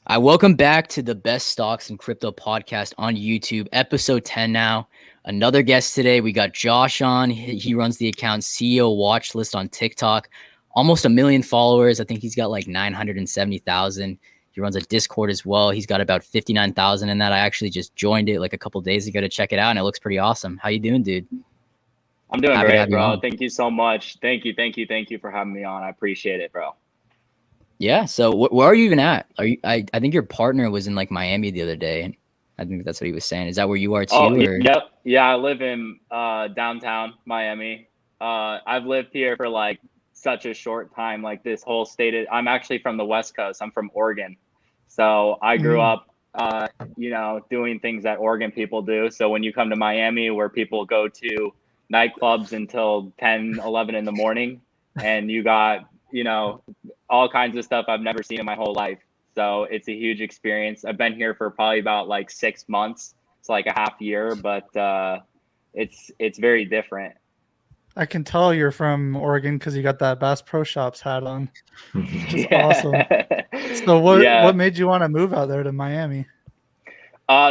I welcome back to the best stocks and crypto podcast on YouTube, episode 10 now. Another guest today. We got Josh on. He runs the account CEO Watchlist on TikTok. Almost 1 million followers. I think he's got like 970,000. He runs a Discord as well. He's got about 59,000 in that. I actually just joined it like a couple days ago to check it out, and it looks pretty awesome. How you doing, dude? I'm doing great, bro. Thank you so much. Thank you for having me on. I appreciate it, bro. Yeah. So where are you even at? Are you? I think your partner was in like Miami the other day. I think that's what he was saying. Is that where you are too? Yep. Yeah, I live in downtown Miami. I've lived here for like such a short time. Like this whole state. I'm actually from the West Coast. I'm from Oregon, so I grew up, doing things that Oregon people do. So when you come to Miami, where people go to nightclubs until 10, 11 in the morning, and you got all kinds of stuff I've never seen in my whole life. So it's a huge experience. I've been here for probably about like 6 months. It's like a half year, but it's very different. I can tell you're from Oregon because you got that Bass Pro Shops hat on, which is awesome. So what made you want to move out there to Miami?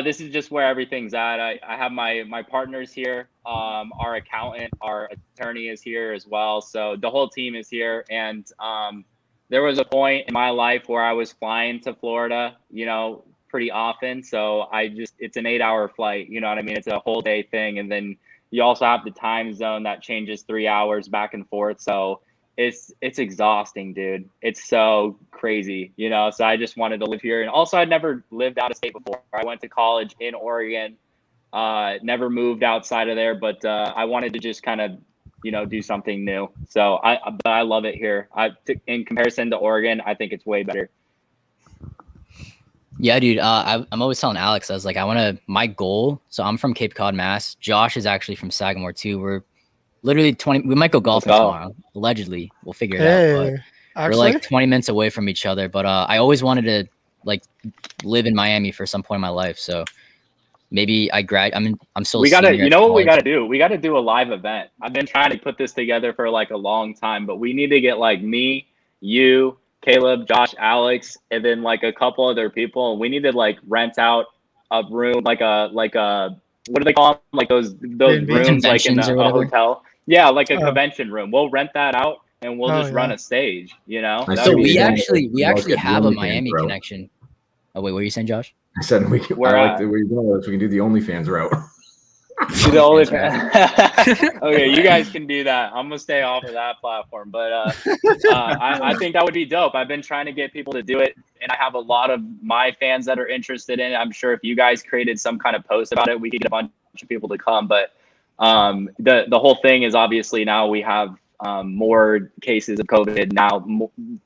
This is just where everything's at. I have my partners here. Our accountant, our attorney is here as well. So the whole team is here. And there was a point in my life where I was flying to Florida, pretty often. So it's an 8-hour flight. You know what I mean? It's a whole day thing. And then you also have the time zone that changes 3 hours back and forth. So it's exhausting, dude. It's so crazy, so I just wanted to live here. And also I'd never lived out of state before. I went to college in Oregon, never moved outside of there, but I wanted to just kind of, do something new. So I love it here. In comparison to Oregon, I think it's way better. Yeah, dude. I'm always telling Alex, I was like, my goal. So I'm from Cape Cod, Mass. Josh is actually from Sagamore too. We're literally 20. We might go golfing tomorrow. Allegedly, we'll figure it out. We're like 20 minutes away from each other. But I always wanted to like live in Miami for some point in my life. So maybe I'm still. We gotta. You know what we gotta do? We gotta do a live event. I've been trying to put this together for like a long time, but we need to get like me, you, Caleb, Josh, Alex, and then like a couple other people. And we need to like rent out a room, like a what do they call them? Like those rooms like in a hotel. Yeah, like a convention room. We'll rent that out and we'll just run a stage, So we actually have a Miami connection. Oh wait, what are you saying, Josh? I said we can do the OnlyFans route. Do the OnlyFans. Okay, you guys can do that. I'm gonna stay off of that platform, but I think that would be dope. I've been trying to get people to do it, and I have a lot of my fans that are interested in it. I'm sure if you guys created some kind of post about it, we could get a bunch of people to come. But the whole thing is obviously now we have more cases of COVID now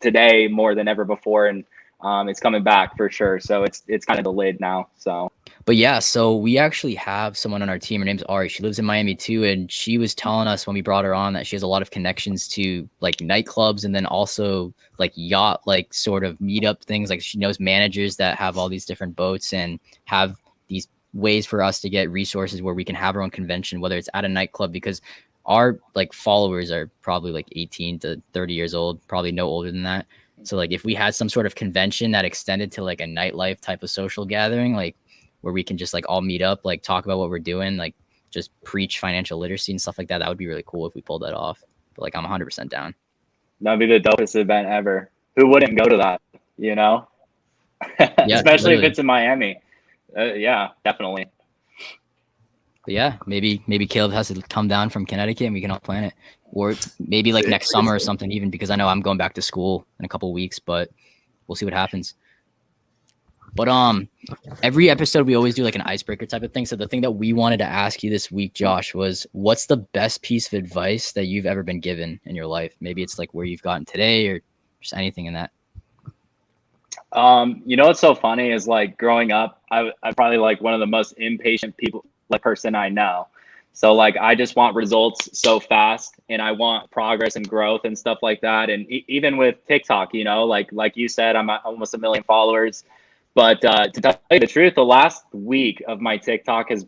today more than ever before, and it's coming back for sure. So it's kind of the lid now. So. But yeah, so we actually have someone on our team. Her name's Ari. She lives in Miami too, and she was telling us when we brought her on that she has a lot of connections to like nightclubs and then also like yacht like sort of meetup things. Like she knows managers that have all these different boats and have these ways for us to get resources where we can have our own convention, whether it's at a nightclub, because our like followers are probably like 18 to 30 years old, probably no older than that. So like if we had some sort of convention that extended to like a nightlife type of social gathering, like where we can just like all meet up, like talk about what we're doing, like just preach financial literacy and stuff like that. That would be really cool if we pulled that off. But like I'm 100% down. That'd be the dopest event ever. Who wouldn't go to that? Yeah, especially if it's in Miami. Yeah, definitely. But yeah, maybe Caleb has to come down from Connecticut and we can all plan it, or maybe like next summer or something. Even because I know I'm going back to school in a couple of weeks, but we'll see what happens. But every episode we always do like an icebreaker type of thing. So the thing that we wanted to ask you this week, Josh, was what's the best piece of advice that you've ever been given in your life? Maybe it's like where you've gotten today or just anything in that. What's so funny is like growing up, I'm probably like one of the most impatient person I know. So like I just want results so fast, and I want progress and growth and stuff like that. And even with TikTok, like you said, I'm at almost 1 million followers. But to tell you the truth, the last week of my TikTok I've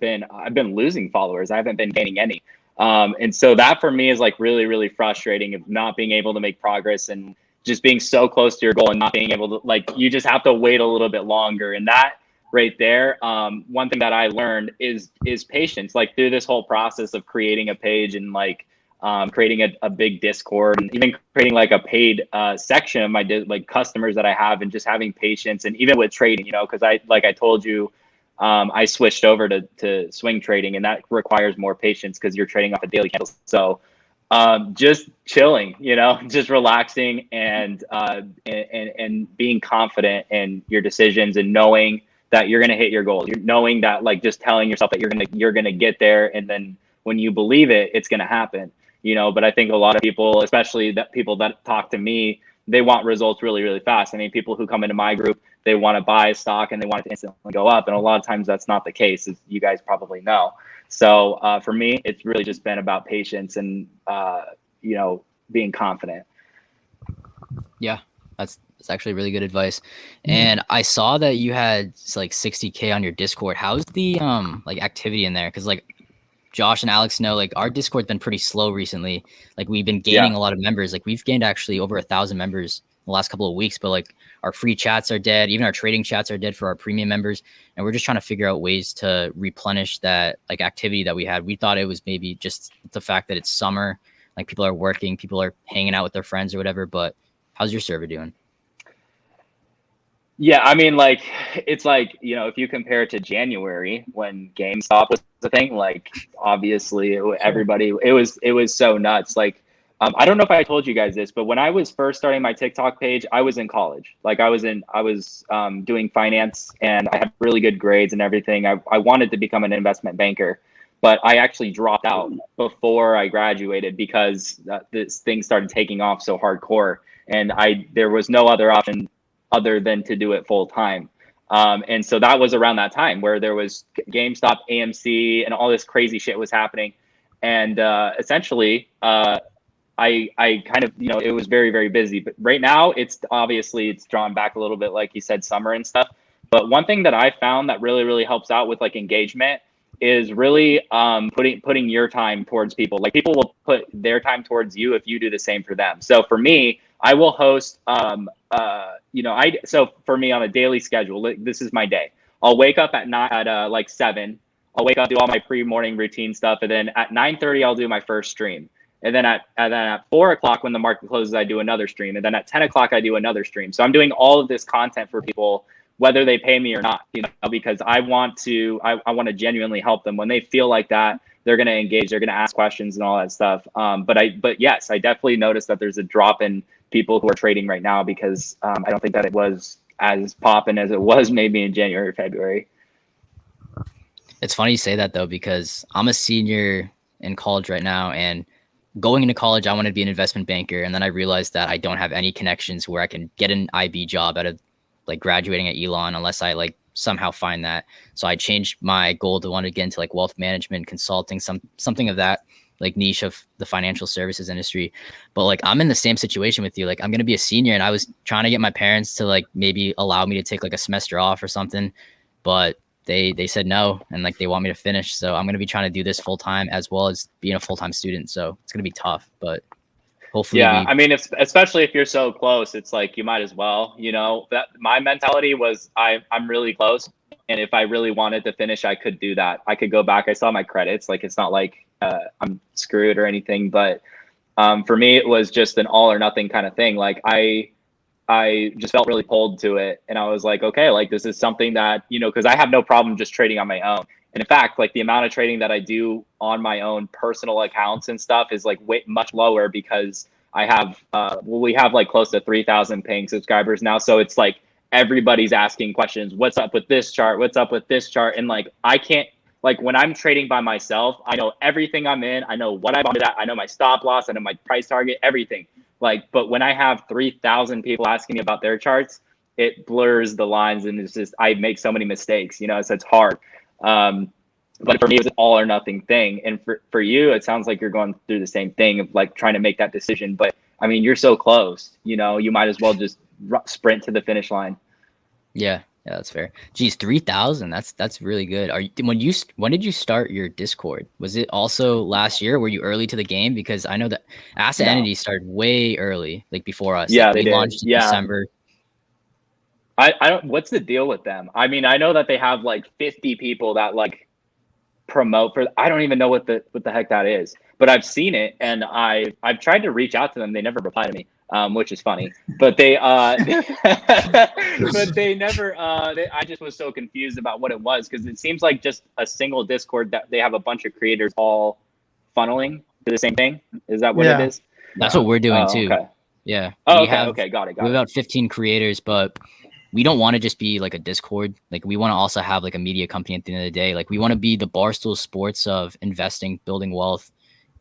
been losing followers. I haven't been gaining any. And so that for me is like really, really frustrating of not being able to make progress and just being so close to your goal and not being able to, like, you just have to wait a little bit longer. And that right there, one thing that I learned is patience. Like, through this whole process of creating a page and like creating a big Discord, and even creating like a paid section of my like customers that I have, and just having patience. And even with trading, you know, because I told you, I switched over to swing trading, and that requires more patience because you're trading off a daily candle. So just chilling, you know, just relaxing, and being confident in your decisions, and knowing that you're going to hit your goals. You're knowing that, like, just telling yourself that you're going to get there. And then when you believe it, it's going to happen, you know. But I think a lot of people, especially people that talk to me, they want results really, really fast. I mean, people who come into my group, they want to buy a stock and they want it to instantly go up. And a lot of times that's not the case, as you guys probably know. So for me, it's really just been about patience and, you know, being confident. Yeah, that's actually really good advice. And I saw that you had like 60K on your Discord. How's the like activity in there? Because like Josh and Alex know, like, our Discord's been pretty slow recently. Like, we've been gaining a lot of members. Like, we've gained actually over 1,000 members in the last couple of weeks, but like our free chats are dead. Even our trading chats are dead for our premium members. And we're just trying to figure out ways to replenish that like activity that we had. We thought it was maybe just the fact that it's summer, like people are working, people are hanging out with their friends or whatever. But how's your server doing? Yeah, I mean, like, it's like, you know, if you compare it to January when GameStop was the thing, like, obviously everybody, it was so nuts. Like, I don't know if I told you guys this, but when I was first starting my TikTok page, I was in college. Like, I was doing finance, and I had really good grades and everything. I wanted to become an investment banker, but I actually dropped out before I graduated because this thing started taking off so hardcore, and there was no other option other than to do it full time. And so that was around that time where there was GameStop, AMC, and all this crazy shit was happening. And essentially, I kind of, you know, it was very, very busy. But right now, it's drawn back a little bit, like you said, summer and stuff. But one thing that I found that really, really helps out with like engagement is really putting your time towards people. Like, people will put their time towards you if you do the same for them. So for me, I will host, you know, so for me on a daily schedule, this is my day. I'll wake up at like 7. I'll wake up, do all my pre-morning routine stuff. And then at 9:30, I'll do my first stream. And then at 4 o'clock, when the market closes, I do another stream. And then at 10 o'clock, I do another stream. So I'm doing all of this content for people, whether they pay me or not, you know, because I want to genuinely help them. When they feel like that, they're going to engage, they're going to ask questions and all that stuff. But yes, I definitely noticed that there's a drop in people who are trading right now, because I don't think that it was as popping as it was maybe in January or February. It's funny you say that though, because I'm a senior in college right now, and going into college, I wanted to be an investment banker. And then I realized that I don't have any connections where I can get an IB job out of like graduating at Elon, unless I like somehow find that. So I changed my goal to want to get into like wealth management, consulting, something of that like niche of the financial services industry. But like, I'm in the same situation with you. Like, I'm going to be a senior, and I was trying to get my parents to like maybe allow me to take like a semester off or something, but they said no, and like they want me to finish. So I'm going to be trying to do this full time as well as being a full-time student. So it's going to be tough, but hopefully. Yeah, I mean, especially if you're so close, it's like you might as well, you know. That my mentality was I'm really close, and if I really wanted to finish, I could do that. I could go back. I saw my credits. Like, it's not like I'm screwed or anything, but for me, it was just an all or nothing kind of thing. Like, I just felt really pulled to it, and I was like, okay, like, this is something that, you know, because I have no problem just trading on my own. And in fact, like, the amount of trading that I do on my own personal accounts and stuff is like much lower, because I have, we have like close to 3,000 paying subscribers now. So it's like everybody's asking questions. What's up with this chart? What's up with this chart? And like, I can't, like, when I'm trading by myself, I know everything I'm in. I know what I bought it at. I know my stop loss. I know my price target, everything. Like, but when I have 3,000 people asking me about their charts, it blurs the lines, and it's just, I make so many mistakes, you know, so it's hard. But for me, it was an all or nothing thing. And for you, it sounds like you're going through the same thing of like trying to make that decision. But I mean, you're so close, you know, you might as well just sprint to the finish line. Yeah. Yeah, that's fair. Geez, 3,000. That's really good. When did you start your Discord? Was it also last year? Were you early to the game? Because I know that Asset Entity started way early, like before us. Yeah, like, they we launched in December. I don't. What's the deal with them? I mean, I know that they have like 50 people that like promote for. I don't even know what the heck that is, but I've seen it and I've tried to reach out to them. They never reply to me, which is funny. But they but they never. I just was so confused about what it was because it seems like just a single Discord that they have a bunch of creators all funneling to the same thing. Is that what it is? That's what we're doing too. Okay. Yeah. Oh, okay. Got it. We have about 15 creators, but we don't want to just be like a Discord. Like we want to also have like a media company at the end of the day. Like we want to be the Barstool Sports of investing, building wealth,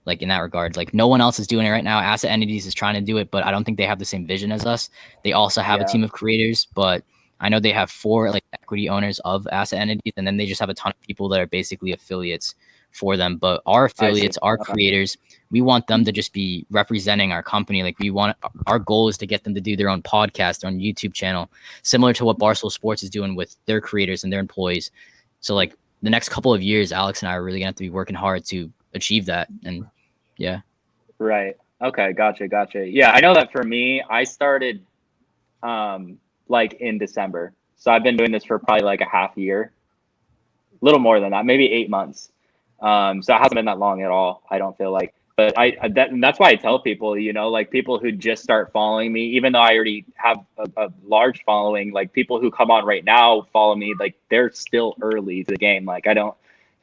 like in that regard. Like no one else is doing it right now. Asset Entities is trying to do it, but I don't think they have the same vision as us. They also have a team of creators, but I know they have 4 like equity owners of Asset Entities, and then they just have a ton of people that are basically affiliates for them. But our affiliates, our creators, we want them to just be representing our company. Like our goal is to get them to do their own podcast on YouTube channel, similar to what Barstool Sports is doing with their creators and their employees. So like the next couple of years, Alex and I are really gonna have to be working hard to achieve that. And yeah. Right. Okay. Gotcha. Yeah. I know that for me, I started like in December. So I've been doing this for probably like a half year, a little more than that, maybe 8 months. So it hasn't been that long at all. I don't feel like, but that's why I tell people, you know, like people who just start following me, even though I already have a large following, like people who come on right now, follow me, like they're still early to the game. Like, I don't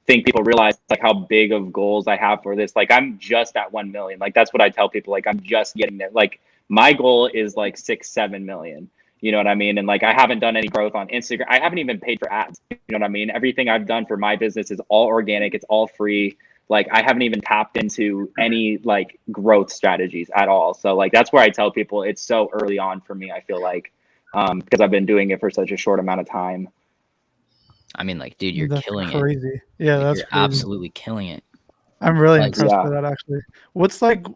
think people realize like how big of goals I have for this. Like I'm just at 1 million. Like, that's what I tell people. Like I'm just getting there. Like my goal is like 6-7 million. You know what I mean? And like, I haven't done any growth on Instagram. I haven't even paid for ads. You know what I mean? Everything I've done for my business is all organic. It's all free. Like I haven't even tapped into any like growth strategies at all. So like, that's where I tell people it's so early on for me. I feel like, because I've been doing it for such a short amount of time. I mean, like, dude, you're killing it. Crazy. Yeah, like, that's you're crazy. Absolutely killing it. I'm really impressed by that actually. What's like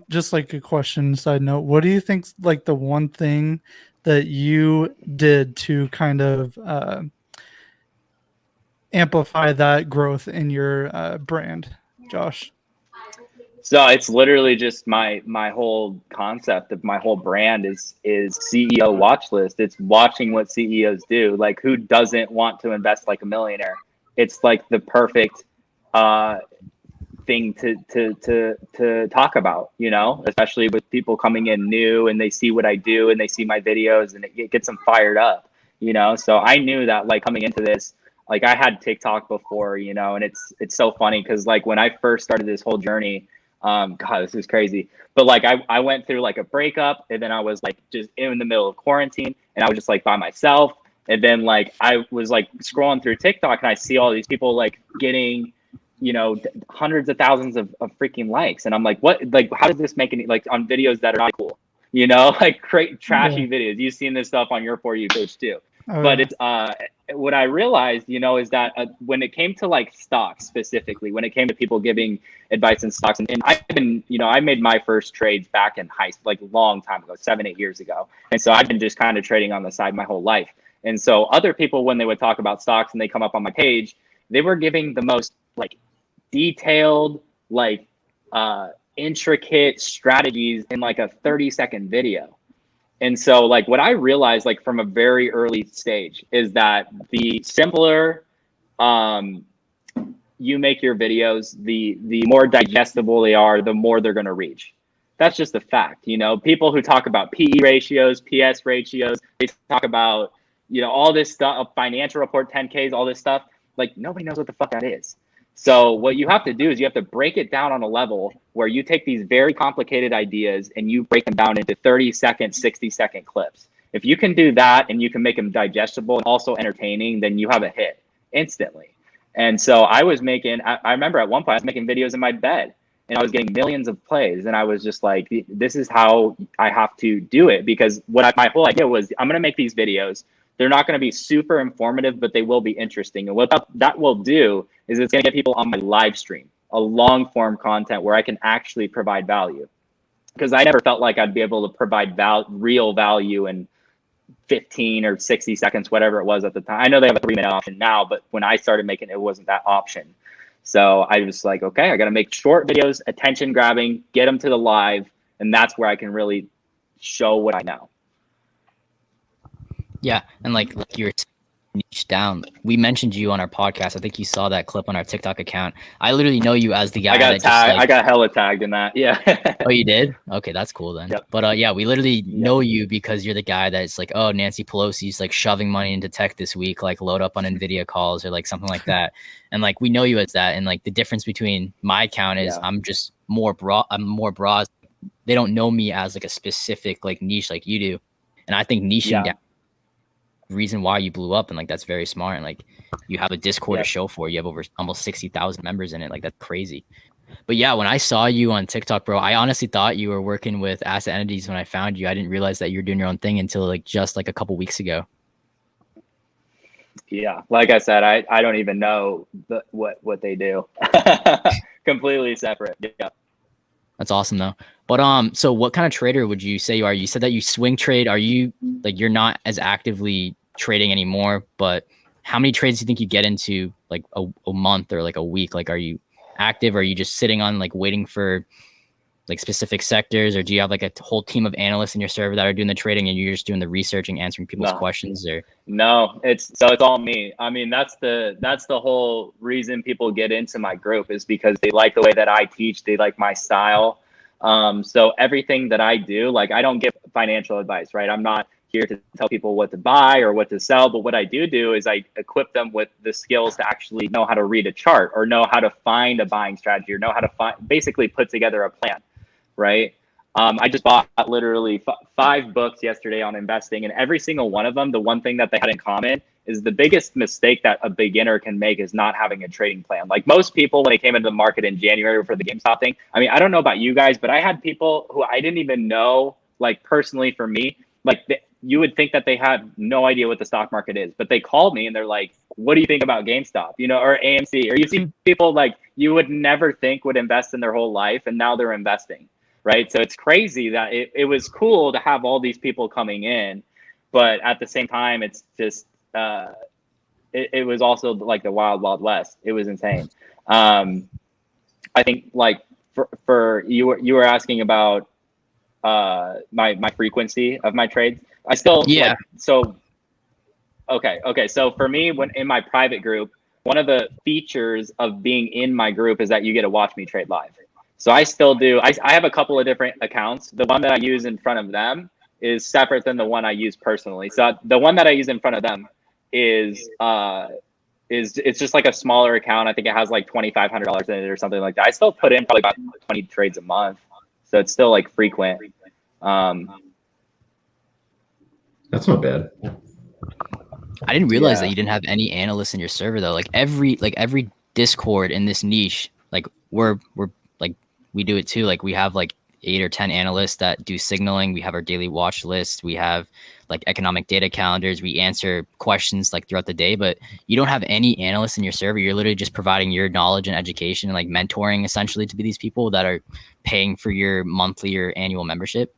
just like a question side note, what do you think's like the one thing that you did to kind of amplify that growth in your brand, Josh? So it's literally just my whole concept of my whole brand is CEO Watchlist. It's watching what CEOs do. Like, who doesn't want to invest like a millionaire? It's like the perfect thing to talk about, you know, especially with people coming in new and they see what I do and they see my videos and it gets them fired up, you know? So I knew that like coming into this, like I had TikTok before, you know, and it's so funny because like when I first started this whole journey, God, this is crazy. But like I went through like a breakup and then I was like just in the middle of quarantine and I was just like by myself. And then like I was like scrolling through TikTok and I see all these people like getting, you know, hundreds of thousands of freaking likes. And I'm like, what, like, how does this make any, like on videos that are not cool, you know, like trashy videos. You've seen this stuff on your For You page too. But it's, what I realized, you know, is that when it came to like stocks specifically, when it came to people giving advice in stocks, and I've been, you know, I made my first trades back in like long time ago, 7-8 years ago. And so I've been just kind of trading on the side my whole life. And so other people, when they would talk about stocks and they come up on my page, they were giving the most like detailed, like intricate strategies in like a 30-second video. And so like what I realized like from a very early stage is that the simpler you make your videos, the more digestible they are, the more they're going to reach. That's just a fact. You know, people who talk about PE ratios, PS ratios, they talk about, you know, all this stuff, financial report, 10Ks, all this stuff. Like nobody knows what the fuck that is. So what you have to do is you have to break it down on a level where you take these very complicated ideas and you break them down into 30-second, 60-second clips. If you can do that and you can make them digestible and also entertaining, then you have a hit instantly. And so I was making, I remember at one point I was making videos in my bed and I was getting millions of plays. And I was just like, this is how I have to do it, because my whole idea was I'm going to make these videos. They're not going to be super informative, but they will be interesting. And what that will do is it's going to get people on my live stream, a long form content where I can actually provide value. Because I never felt like I'd be able to provide real value and 15 or 60 seconds, whatever it was at the time. I know they have a 3-minute option now, but when I started making it, it wasn't that option. So I was like, okay, I got to make short videos, attention grabbing, get them to the live. And that's where I can really show what I know. Yeah. And like you're niche down. We mentioned you on our podcast. I think you saw that clip on our TikTok account. I literally know you as the guy I got hella tagged in that. Yeah. Oh, you did? Okay, that's cool then. Yep. But yeah, we literally know you because you're the guy that's like, oh, Nancy Pelosi's like shoving money into tech this week, like load up on NVIDIA calls or like something like that. And like we know you as that. And like the difference between my account is I'm just more broad. I'm more broad. They don't know me as like a specific like niche like you do. And I think niching down reason why you blew up, and like that's very smart. And like you have a Discord to show for it. You have over almost 60,000 members in it. Like that's crazy. But yeah, when I saw you on TikTok, bro, I honestly thought you were working with asset entities when I found you. I didn't realize that you were doing your own thing until like just like a couple weeks ago. Yeah, like I said, I don't even know what they do. Completely separate. Yeah. That's awesome though. But so what kind of trader would you say you are? You said that you swing trade. Are you like you're not as actively trading anymore, but how many trades do you think you get into like a month or like a week? Like are you active, or are you just sitting on like waiting for like specific sectors, or do you have like a whole team of analysts in your server that are doing the trading and you're just doing the research and answering people's questions? Or no, it's all me. I mean, that's the whole reason people get into my group, is because they like the way that I teach, they like my style. So everything that I do, like I don't give financial advice, right? I'm not here to tell people what to buy or what to sell, but what I do is I equip them with the skills to actually know how to read a chart, or know how to find a buying strategy, or know how to basically put together a plan, right? I just bought literally 5 books yesterday on investing, and every single one of them, the one thing that they had in common is the biggest mistake that a beginner can make is not having a trading plan. Like most people, when they came into the market in January for the GameStop thing, I mean, I don't know about you guys, but I had people who I didn't even know, like personally for me, like you would think that they had no idea what the stock market is, but they called me and they're like, what do you think about GameStop, you know, or AMC? Or you see people like you would never think would invest in their whole life, and now they're investing, right? So it's crazy that it was cool to have all these people coming in, but at the same time, it's just, it was also like the wild, wild west. It was insane. I think like for you were asking about my frequency of my trades. I still okay. So for me, when in my private group, one of the features of being in my group is that you get to watch me trade live. So I still do. I have a couple of different accounts. The one that I use in front of them is separate than the one I use personally. So the one that I use in front of them is it's just like a smaller account. I think it has like $2,500 in it or something like that. I still put in probably about 20 trades a month, so it's still like frequent. That's not bad. I didn't realize that you didn't have any analysts in your server though. Like every Discord in this niche, like we're like we do it too. Like we have like 8 or 10 analysts that do signaling. We have our daily watch list. We have like economic data calendars. We answer questions like throughout the day, but you don't have any analysts in your server. You're literally just providing your knowledge and education and like mentoring essentially to be these people that are paying for your monthly or annual membership.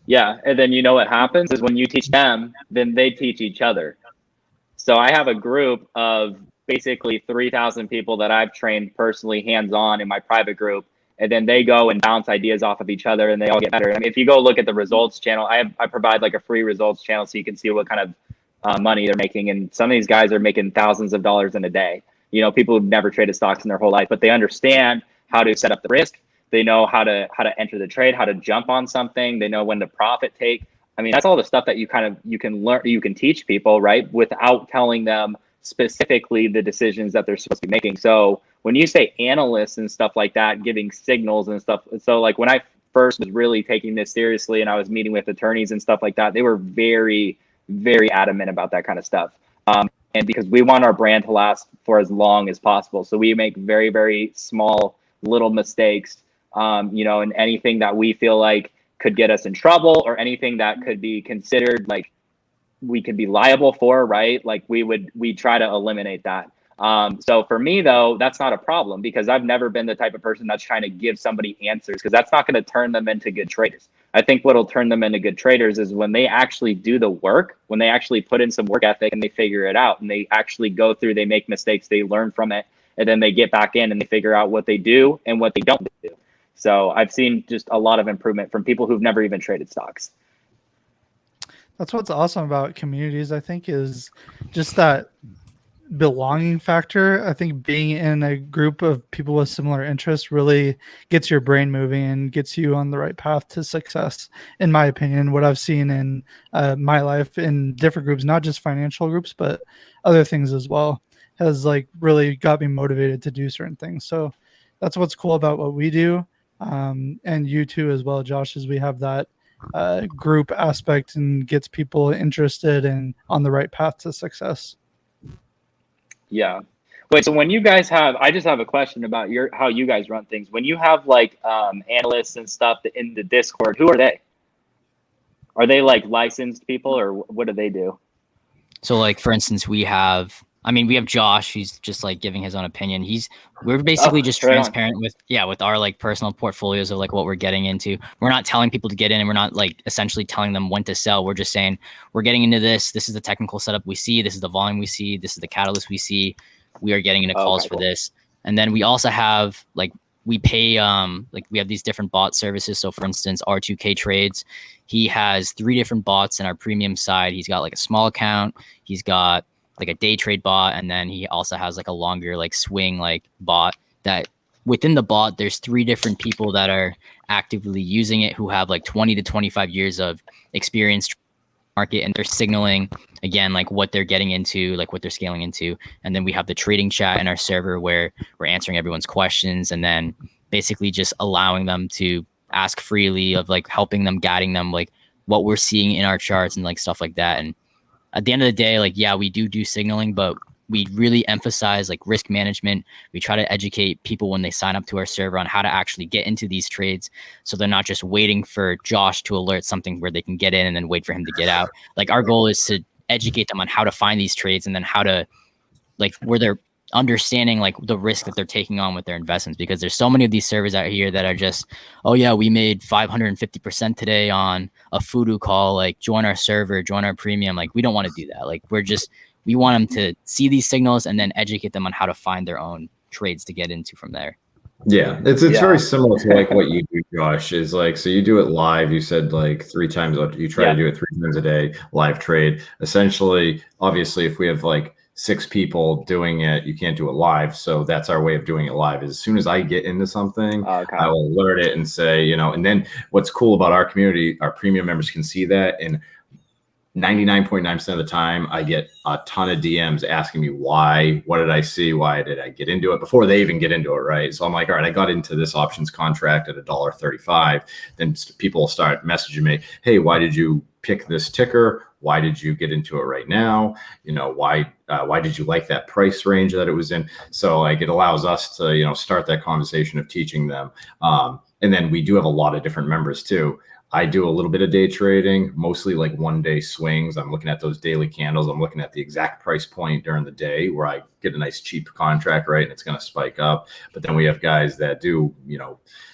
Yeah. And then you know what happens is when you teach them, then they teach each other. So I have a group of basically 3,000 people that I've trained personally hands-on in my private group. And then they go and bounce ideas off of each other and they all get better. I mean, if you go look at the results channel, I provide like a free results channel so you can see what kind of money they're making. And some of these guys are making thousands of dollars in a day. You know, people who've never traded stocks in their whole life, but they understand how to set up the risk. They know how to enter the trade, how to jump on something. They know when to profit take. I mean, that's all the stuff that you can learn, you can teach people, right? Without telling them specifically the decisions that they're supposed to be making. So when you say analysts and stuff like that, giving signals and stuff. So like when I first was really taking this seriously and I was meeting with attorneys and stuff like that, they were very, very adamant about that kind of stuff. And because we want our brand to last for as long as possible. So we make very, very small little mistakes, you know, and anything that we feel like could get us in trouble or anything that could be considered like we could be liable for, right? Like we try to eliminate that. So for me though, that's not a problem because I've never been the type of person that's trying to give somebody answers because that's not going to turn them into good traders. I think what'll turn them into good traders is when they actually do the work, when they actually put in some work ethic and they figure it out and they actually go through, they make mistakes, they learn from it, and then they get back in and they figure out what they do and what they don't do. So I've seen just a lot of improvement from people who've never even traded stocks. That's what's awesome about communities, I think, is just that belonging factor. I think being in a group of people with similar interests really gets your brain moving and gets you on the right path to success, in my opinion. What I've seen in my life in different groups, not just financial groups, but other things as well, has like really got me motivated to do certain things. So that's what's cool about what we do. And you too as well, Josh, is we have that group aspect and gets people interested and on the right path to success. Yeah. Wait, so when you guys have, I just have a question about how you guys run things. When you have like analysts and stuff in the Discord, who are they? Are they like licensed people, or what do they do? So like, for instance, we have Josh, who's just like giving his own opinion. We're basically just transparent with our like personal portfolios of like what we're getting into. We're not telling people to get in, and we're not like essentially telling them when to sell. We're just saying we're getting into this. This is the technical setup we see. This is the volume we see. This is the catalyst we see. We are getting into calls for this. And then we also have like, we pay like we have these different bot services. So for instance, R2K Trades, he has 3 different bots in our premium side. He's got like a small account. He's got like a day trade bot, and then he also has like a longer like swing like bot. That within the bot there's 3 different people that are actively using it who have like 20 to 25 years of experience market, and they're signaling again like what they're getting into, like what they're scaling into. And then we have the trading chat in our server where we're answering everyone's questions, and then basically just allowing them to ask freely, of like helping them, guiding them like what we're seeing in our charts and like stuff like that. And at the end of the day, like, yeah, we do signaling, but we really emphasize like risk management. We try to educate people when they sign up to our server on how to actually get into these trades, so they're not just waiting for Josh to alert something where they can get in and then wait for him to get out. Like, our goal is to educate them on how to find these trades, and then how to like where they're understanding like the risk that they're taking on with their investments, because there's so many of these servers out here that are just, oh yeah, we made 550% today on a Fudu call, like join our server, join our premium. Like, we don't want to do that. Like, we want them to see these signals and then educate them on how to find their own trades to get into from there. Yeah, it's very similar to like what you do, Josh, is like, so you do it live. You said like 3 times, you try to do it 3 times a day, live trade. Essentially, obviously, if we have like 6 people doing it, you can't do it live. So that's our way of doing it live. As soon as I get into something, I will alert it and say, and then what's cool about our community, our premium members can see that. And 99.9% of the time, I get a ton of DMs asking me why, what did I see? Why did I get into it before they even get into it, right? So I'm like, all right, I got into this options contract at $1.35. Then people will start messaging me, hey, why did you pick this ticker? Why did you get into it right now? Why did you like that price range that it was in? So like, it allows us to, start that conversation of teaching them. And then we do have a lot of different members too. I do a little bit of day trading, mostly like 1-day swings. I'm looking at those daily candles. I'm looking at the exact price point during the day where I get a nice cheap contract, right? And it's going to spike up. But then we have guys that do,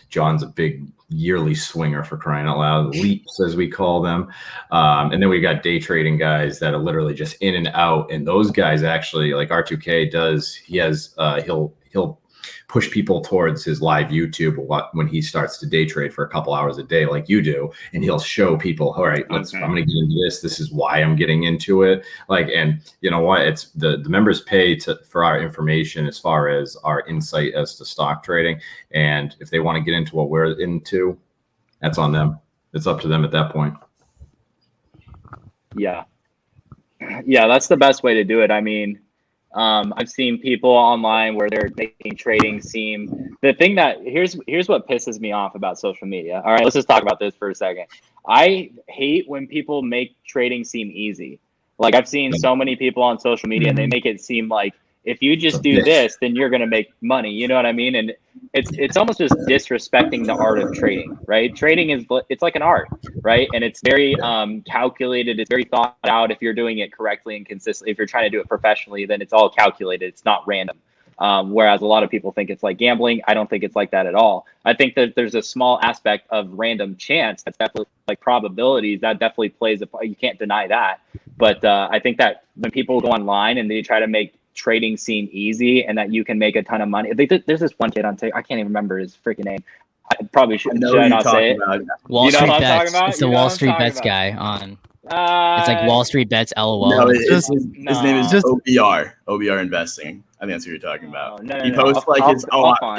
John's a big yearly swinger, for crying out loud, leaps as we call them. And then we got day trading guys that are literally just in and out. And those guys actually, like R2K does, he'll push people towards his live YouTube when he starts to day trade for a couple hours a day, like you do, and he'll show people, all right, I'm going to get into this. This is why I'm getting into it. Like, and you know what? It's the members pay for our information as far as our insight as to stock trading. And if they want to get into what we're into, that's on them. It's up to them at that point. Yeah, that's the best way to do it. I mean, I've seen people online where they're making trading seem, the thing that here's what pisses me off about social media. All right, let's just talk about this for a second. I hate when people make trading seem easy. Like, I've seen so many people on social media and they make it seem like if you just do this, then you're going to make money. You know what I mean? And it's almost just disrespecting the art of trading, right? Trading it's like an art, right? And it's very calculated. It's very thought out. If you're doing it correctly and consistently, if you're trying to do it professionally, then it's all calculated. It's not random. Whereas a lot of people think it's like gambling. I don't think it's like that at all. I think that there's a small aspect of random chance that's definitely like probabilities that definitely plays a part. You can't deny that. But I think that when people go online and they try to make trading seem easy and that you can make a ton of money. There's this one kid on TikTok, I can't even remember his freaking name. I probably should I not say it? Wall Street Bets. It's the Wall Street Bets guy on. It's like Wall Street Bets LOL. No, his name is just OBR Investing. I think that's what you're talking about. He posts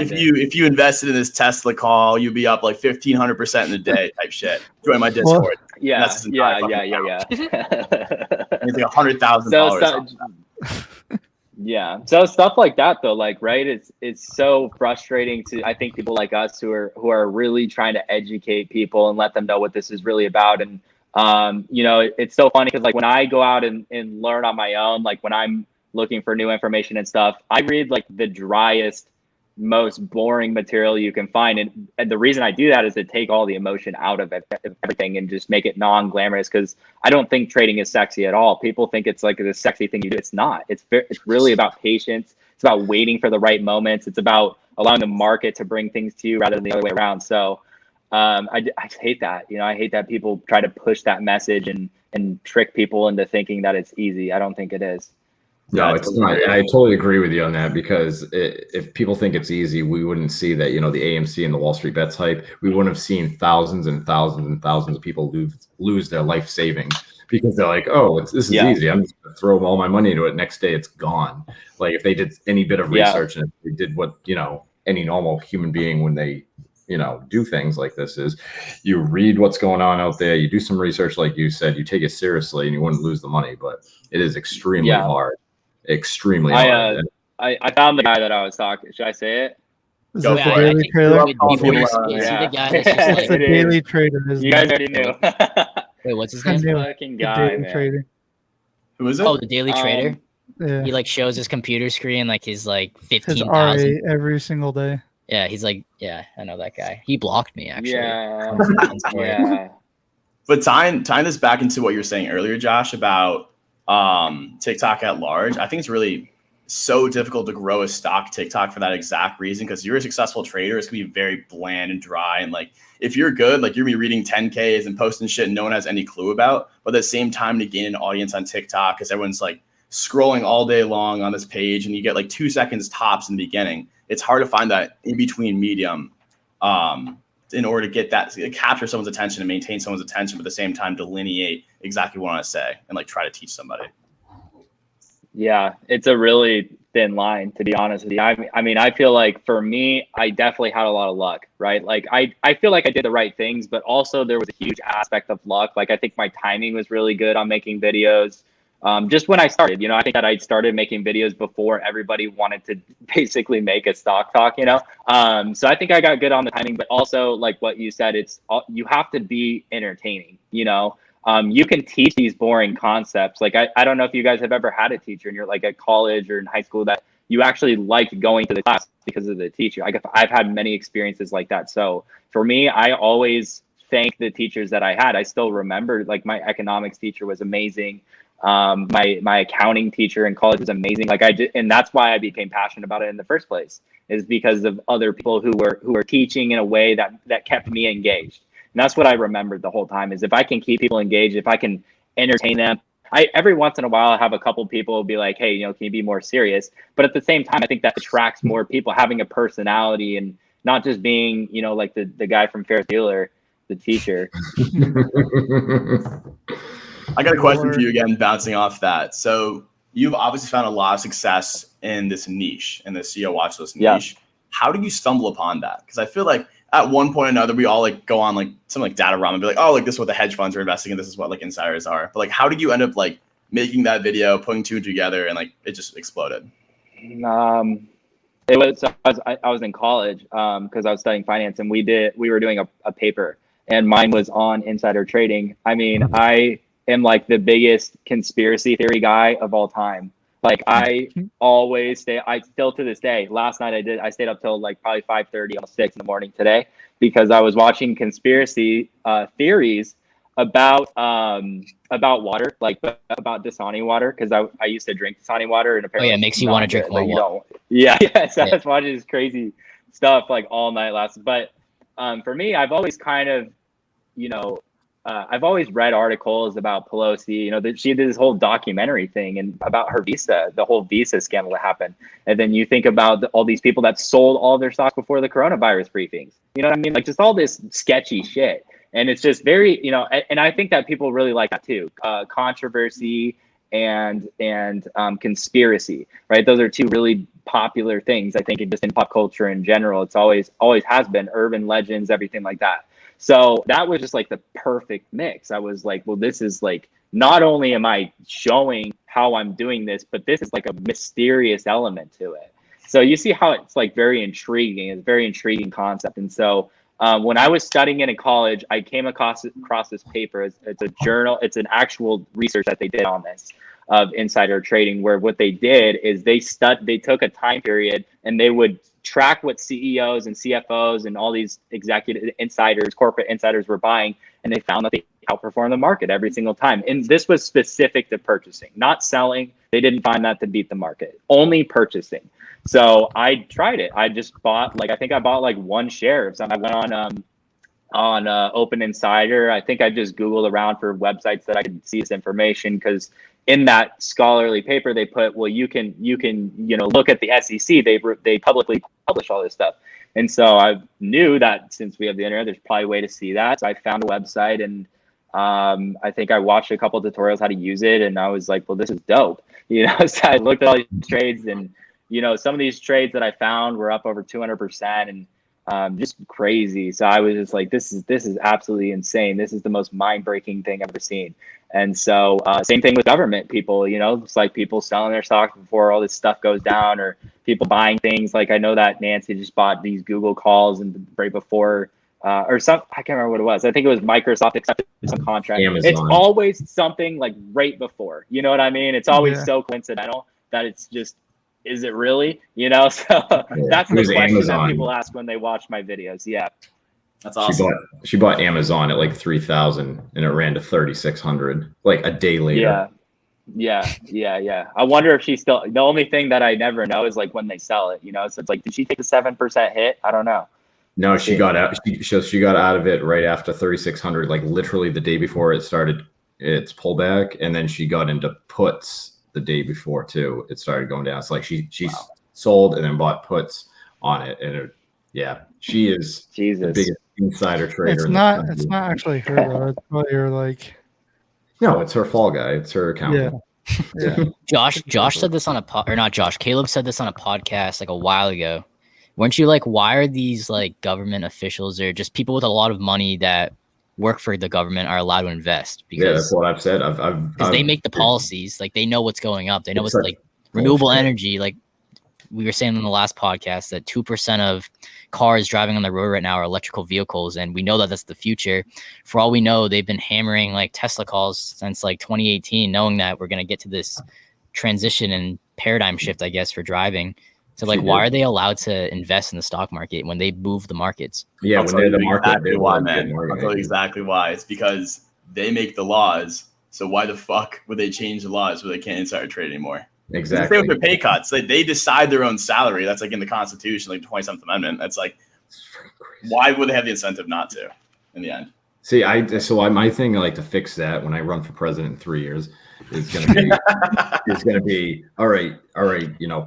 if you invested in this Tesla call, you'd be up like 1,500% in a day type shit. Join my Discord. Well, yeah. It's like $100,000. Yeah. So stuff like that though, like, right. It's so frustrating to, I think, people like us who are really trying to educate people and let them know what this is really about. And, you know, it's so funny because like when I go out and learn on my own, like when I'm looking for new information and stuff, I read like the driest, most boring material you can find. And the reason I do that is to take all the emotion out of everything and just make it non-glamorous, because I don't think trading is sexy at all. People think it's like this sexy thing you do. It's not. It's really about patience. It's about waiting for the right moments. It's about allowing the market to bring things to you rather than the other way around. So I hate that. You know, I hate that people try to push that message and trick people into thinking that it's easy. I don't think it is. No, it's not. I totally agree with you on that, because if people think it's easy, we wouldn't see that, you know, the AMC and the Wall Street Bets hype. We wouldn't have seen thousands and thousands and thousands of people lose their life savings because they're like, oh, this is easy. I'm just going to throw all my money into it. Next day, it's gone. Like if they did any bit of research and if they did what, you know, any normal human being when they, you know, do things like this is, you read what's going on out there, you do some research, like you said, you take it seriously, and you wouldn't lose the money. But it is extremely hard. Extremely hard. I found the guy that I was talking. Should I say it? Is that the Daily Trader? The guy that's just like the Daily Trader. You guys already knew. Wait, what's his name? Fucking guy, man. Trader. Who is it? Oh, the Daily Trader. Yeah. He like shows his computer screen, like his like His 15,000 RA every single day. Yeah, he's like, yeah, I know that guy. He blocked me actually. Yeah. Yeah. But tying this back into what you were saying earlier, Josh, about TikTok at large, I think it's really so difficult to grow a stock TikTok for that exact reason, because you're a successful trader. It's gonna be very bland and dry, and like if you're good, like you're gonna be reading 10Ks and posting shit no one has any clue about. But at the same time, to gain an audience on TikTok, because everyone's like scrolling all day long on this page, and you get like 2 seconds tops in the beginning. It's hard to find that in between medium in order to get that, capture someone's attention and maintain someone's attention, but at the same time delineate exactly what I want to say and like try to teach somebody. Yeah, it's a really thin line, to be honest with you. I mean, I feel like for me, I definitely had a lot of luck, right? Like I feel like I did the right things, but also there was a huge aspect of luck. Like I think my timing was really good on making videos. Just when I started, you know, I think that I started making videos before everybody wanted to basically make a stock talk, you know? So I think I got good on the timing, but also like what you said, you have to be entertaining, you know? You can teach these boring concepts. Like, I don't know if you guys have ever had a teacher and you're like at college or in high school that you actually liked going to the class because of the teacher. I've had many experiences like that. So for me, I always thank the teachers that I had. I still remember, like, my economics teacher was amazing. My accounting teacher in college was amazing. Like and that's why I became passionate about it in the first place, is because of other people who were teaching in a way that kept me engaged. And that's what I remembered the whole time, is if I can keep people engaged, if I can entertain them. Every once in a while I have a couple people be like, hey, you know, can you be more serious? But at the same time, I think that attracts more people, having a personality and not just being, you know, like the guy from Ferris Bueller, the teacher. I got a question for you again, bouncing off that. So you've obviously found a lot of success in this niche, in the CEO Watchlist niche. Yeah. How did you stumble upon that? Because I feel like at one point or another, we all like go on like some like data realm and be like, oh, like this is what the hedge funds are investing in. This is what like insiders are. But like, how did you end up like making that video, putting two together, and like it just exploded? It was, I was in college because I was studying finance, and we were doing a paper, and mine was on insider trading. I mean, I am like the biggest conspiracy theory guy of all time. Like I still to this day, last night I stayed up till like probably 5:30, almost 6 in the morning today, because I was watching conspiracy theories about water, like about Dasani water, because I used to drink Dasani water, and apparently it makes you want to drink more water. Yes, I was watching this crazy stuff like all night last. But for me, I've always kind of, I've always read articles about Pelosi. That she did this whole documentary thing and about her visa, the whole visa scandal that happened. And then you think about all these people that sold all their stocks before the coronavirus briefings. You know what I mean? Like just all this sketchy shit. And it's just very, and I think that people really like that too. Controversy and conspiracy, right? Those are two really popular things, I think, just in pop culture in general. It's always has been urban legends, everything like that. So that was just like the perfect mix. I was like, well, this is like, not only am I showing how I'm doing this, but this is like a mysterious element to it. So you see how it's like very intriguing. It's a very intriguing concept. And so when I was studying it in college, I came across this paper. It's a journal. It's an actual research that they did on this of insider trading, where what they did is they took a time period and they would track what CEOs and CFOs and all these executive insiders, corporate insiders were buying, and they found that they outperformed the market every single time. And this was specific to purchasing, not selling. They didn't find that to beat the market, only purchasing. So I tried it. I just bought I think I bought like one share of something. I went on Open Insider. I think I just Googled around for websites that I could see this information, because in that scholarly paper they put, well, you can look at the SEC. They publicly publish all this stuff. And so I knew that since we have the internet, there's probably a way to see that. So I found a website, and I think I watched a couple of tutorials how to use it, and I was like, well, this is dope. So I looked at all these trades, and some of these trades that I found were up over 200%, and just crazy. So I was just like, this is absolutely insane. This is the most mind-breaking thing I've ever seen. And so same thing with government people, it's like people selling their stocks before all this stuff goes down, or people buying things. Like I know that Nancy just bought these Google calls and right before or some, I can't remember what it was. I think it was Microsoft accepted some contract. Amazon. It's always something like right before, you know what I mean? It's always so coincidental that it's just, is it really? So that's the question Amazon. That people ask when they watch my videos. Yeah. That's awesome. She bought Amazon at like 3,000 and it ran to 3,600 like a day later. Yeah. I wonder if she's still, the only thing that I never know is like when they sell it, so it's like, did she take a 7% hit? I don't know. No, she got out. She got out of it right after 3,600, like literally the day before it started its pullback. And then she got into puts the day before too. It started going down. It's like she sold and then bought puts on it. And she is the biggest insider trader. It's not actually her though. It's probably her No, it's her fall guy. It's her accountant. Yeah. Josh said this on Caleb said this on a podcast like a while ago. Weren't you like, why are these like government officials or just people with a lot of money that work for the government are allowed to invest? Because that's what I've said. Because they make the policies, like they know what's going up. They know what's like renewable energy. Like we were saying in the last podcast that 2% of cars driving on the road right now are electrical vehicles. And we know that that's the future. For all we know, they've been hammering like Tesla calls since like 2018, knowing that we're going to get to this transition and paradigm shift, I guess, for driving. So like, why are they allowed to invest in the stock market when they move the markets? Yeah, when they're the market, exactly why, man. I'll tell you exactly why. It's because they make the laws. So why the fuck would they change the laws where they can't insider trade anymore? Exactly. It's the same with their pay cuts. They decide their own salary. That's like in the Constitution, like the 27th Amendment. That's like, why would they have the incentive not to in the end? See, my thing, like to fix that when I run for president in 3 years is going to be all right.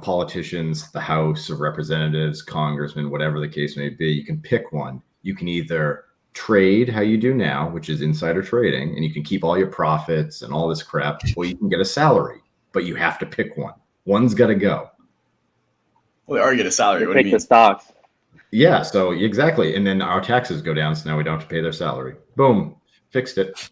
Politicians, the House of Representatives, congressmen, whatever the case may be, you can pick one. You can either trade how you do now, which is insider trading, and you can keep all your profits and all this crap, or you can get a salary, but you have to pick one. One's got to go. Well, they already get a salary. What do you mean? The stocks. Yeah, so exactly. And then our taxes go down, so now we don't have to pay their salary. Boom. Fixed it.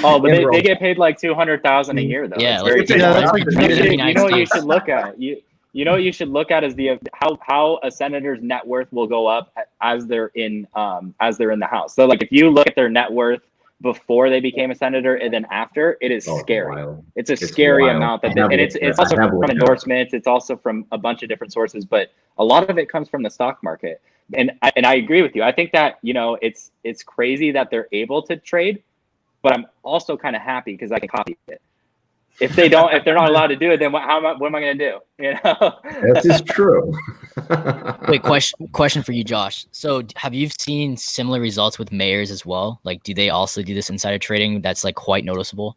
Oh, but they get paid like $200,000 a year though. Yeah, that's like you know what you should look at. You know what you should look at is the how a senator's net worth will go up as they're in the House. So like if you look at their net worth before they became a senator and then after, it is scary. Wild. It's scary wild. amount that it's also from endorsements. It's also from a bunch of different sources, but a lot of it comes from the stock market. And I agree with you. I think that, it's crazy that they're able to trade, but I'm also kind of happy because I can copy it. if they're not allowed to do it, then what am I going to do? You know, That is true. Wait, question for you, Josh. So have you seen similar results with mayors as well? Like, do they also do this insider trading that's like quite noticeable?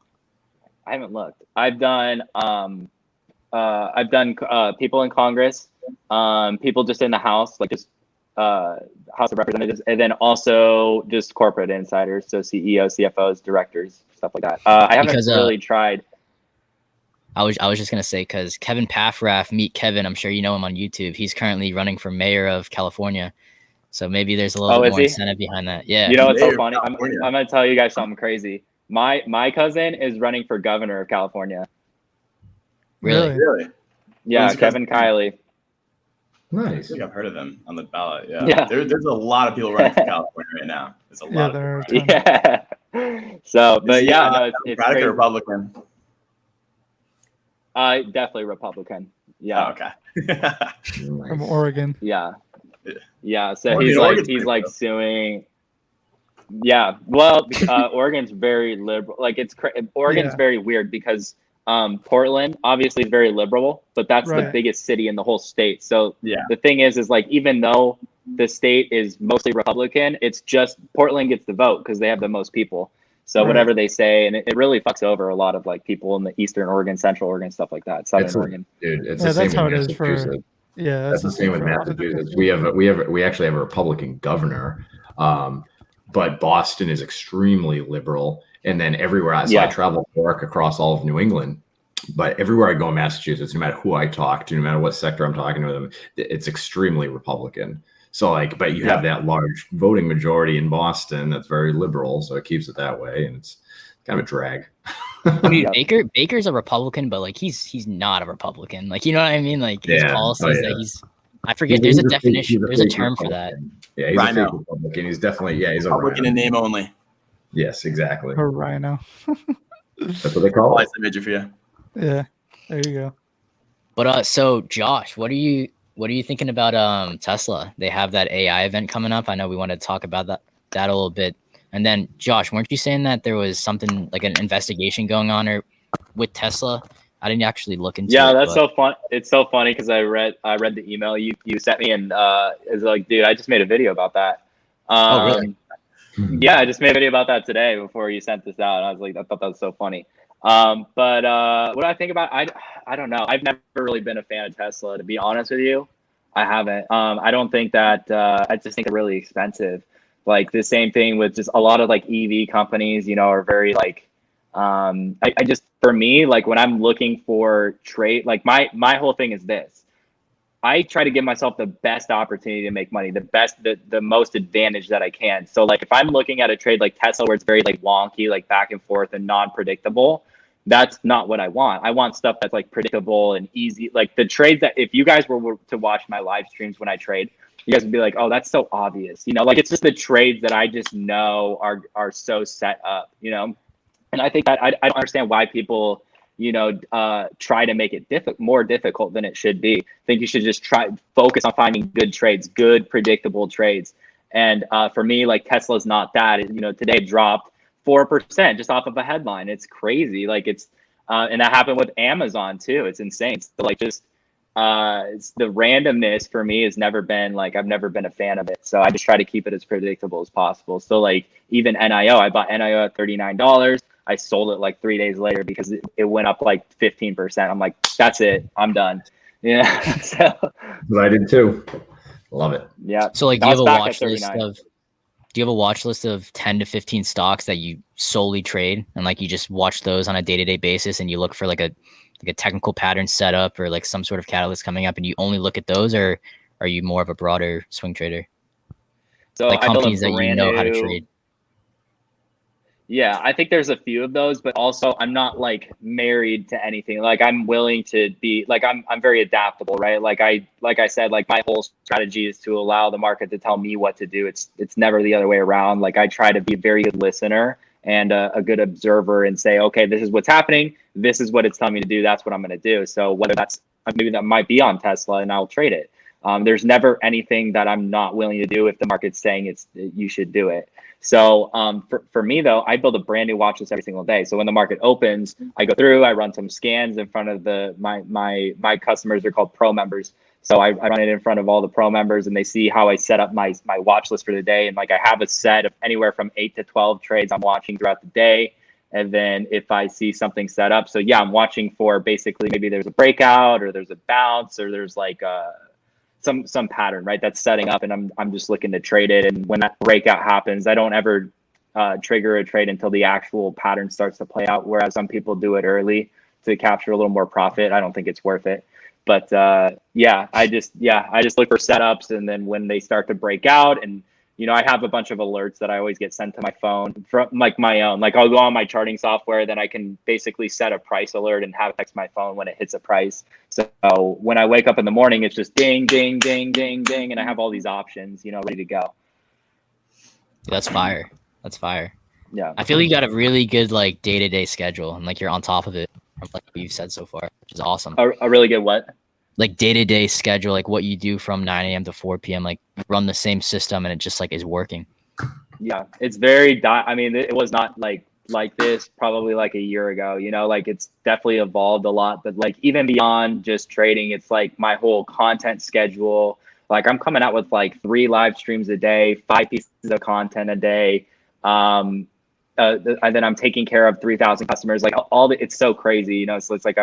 I haven't looked. I've done people in Congress, people just in the House, like just House of Representatives, and then also just corporate insiders, so CEOs, CFOs, directors, stuff like that. I haven't really tried. I was just gonna say, because Kevin Paffrath, meet Kevin. I'm sure you know him on YouTube. He's currently running for mayor of California, so maybe there's a little bit more incentive behind that. Yeah. You know what's so funny? I'm gonna tell you guys something crazy. My cousin is running for governor of California. Really? Yeah, Kevin Kiley. Nice. I think I've heard of them on the ballot. Yeah. There's a lot of people running for California right now. There's a lot of people. Yeah. So, but yeah, no, it's Democratic or Republican? Definitely Republican. Yeah. Oh, okay. From Oregon. Yeah. Yeah. So he's like suing. Yeah. Well, Oregon's very liberal. Like Oregon's very weird because Portland obviously is very liberal, but that's the biggest city in the whole state. So the thing is like, even though the state is mostly Republican, it's just Portland gets the vote because they have the most people. So whatever they say, and it really fucks over a lot of like people in the Eastern Oregon, Central Oregon, stuff like that. Southern Oregon. Dude, it's the same with Massachusetts. That's the same with Massachusetts. We actually have a Republican governor, but Boston is extremely liberal. And then everywhere I travel for work across all of New England, but everywhere I go in Massachusetts, no matter who I talk to, no matter what sector I'm talking to them, it's extremely Republican. So like, but you have that large voting majority in Boston that's very liberal, so it keeps it that way, and it's kind of a drag. I mean, Baker's a Republican, but like he's not a Republican. Like, you know what I mean? Like his policies that I forget. There's a definition. There's a term for that. Yeah, he's a fake Republican. He's definitely he's a Republican in name only. Yes, exactly. Or rhino. That's what they call it. Nice image for you. Yeah, there you go. But so Josh, what are you thinking about Tesla? They have that AI event coming up. I know we want to talk about that a little bit. And then Josh, weren't you saying that there was something like an investigation going on with Tesla? I didn't actually look into it. Yeah, that's so fun. It's so funny because I read the email you sent me, and it's like, dude, I just made a video about that. Oh, really? Yeah, I just made a video about that today before you sent this out. And I was like, I thought that was so funny. But what do I think about? I don't know. I've never really been a fan of Tesla, to be honest with you. I haven't. I don't think that. I just think they're really expensive. Like the same thing with just a lot of like EV companies, you know, are very like. I just, for me, like when I'm looking for trade, like my whole thing is this. I try to give myself the best opportunity to make money, the most advantage that I can. So like if I'm looking at a trade like Tesla where it's very like wonky, like back and forth and non-predictable, that's not what I want. I want stuff that's like predictable and easy. Like the trades that if you guys were to watch my live streams when I trade, you guys would be like, oh, that's so obvious. You know, like it's just the trades that I just know are so set up, you know? And I think that I don't understand why people, you know, try to make it more difficult than it should be. I think you should just focus on finding good trades, good predictable trades. And for me, like Tesla's not that. You know, today it dropped 4% just off of a headline. It's crazy. Like it's, and that happened with Amazon too. It's insane. So like just it's the randomness for me has never been like, I've never been a fan of it. So I just try to keep it as predictable as possible. So like even NIO, I bought NIO at $39. I sold it like 3 days later because it went up like 15%. I'm like, that's it. I'm done. Yeah. So, but I did too. Love it. Yeah. So like, do you have a watch list of 10 to 15 stocks that you solely trade and like you just watch those on a day-to-day basis and you look for like a technical pattern setup or like some sort of catalyst coming up and you only look at those, or are you more of a broader swing trader? So like companies that you know how to trade. Yeah, I think there's a few of those, but also I'm not like married to anything. Like I'm willing to be like, I'm very adaptable, right? Like I said, like my whole strategy is to allow the market to tell me what to do. It's never the other way around. Like I try to be a very good listener and a good observer and say, okay, this is what's happening. This is what it's telling me to do. That's what I'm going to do. So whether that's, maybe that might be on Tesla and I'll trade it. There's never anything that I'm not willing to do if the market's saying you should do it. So for me though, I build a brand new watch list every single day. So when the market opens, I go through, I run some scans in front of my customers. Are called pro members. So I run it in front of all the pro members, and they see how I set up my watch list for the day. And like I have a set of anywhere from 8 to 12 trades I'm watching throughout the day. And then if I see something set up, so yeah, I'm watching for basically maybe there's a breakout or there's a bounce or there's like some pattern, right? That's setting up, and I'm just looking to trade it. And when that breakout happens, I don't ever trigger a trade until the actual pattern starts to play out. Whereas some people do it early to capture a little more profit. I don't think it's worth it. But I just look for setups, and then when they start to break out, and I have a bunch of alerts that I always get sent to my phone from like my own. Like I'll go on my charting software, then I can basically set a price alert and have it text my phone when it hits a price. So when I wake up in the morning, it's just ding, ding, ding, ding, ding, and I have all these options, ready to go. That's fire. That's fire. Yeah. I feel you got a really good like day-to-day schedule, and like you're on top of it, like what you've said so far, which is awesome. A really good what? Like day-to-day schedule, like what you do from 9 a.m. to 4 p.m., like run the same system and it just like is working. Yeah, it's very, I mean, it was not like this probably like a year ago, like it's definitely evolved a lot, but like even beyond just trading, it's like my whole content schedule. Like I'm coming out with like 3 live streams a day, 5 pieces of content a day. And then I'm taking care of 3,000 customers, like it's so crazy, so it's like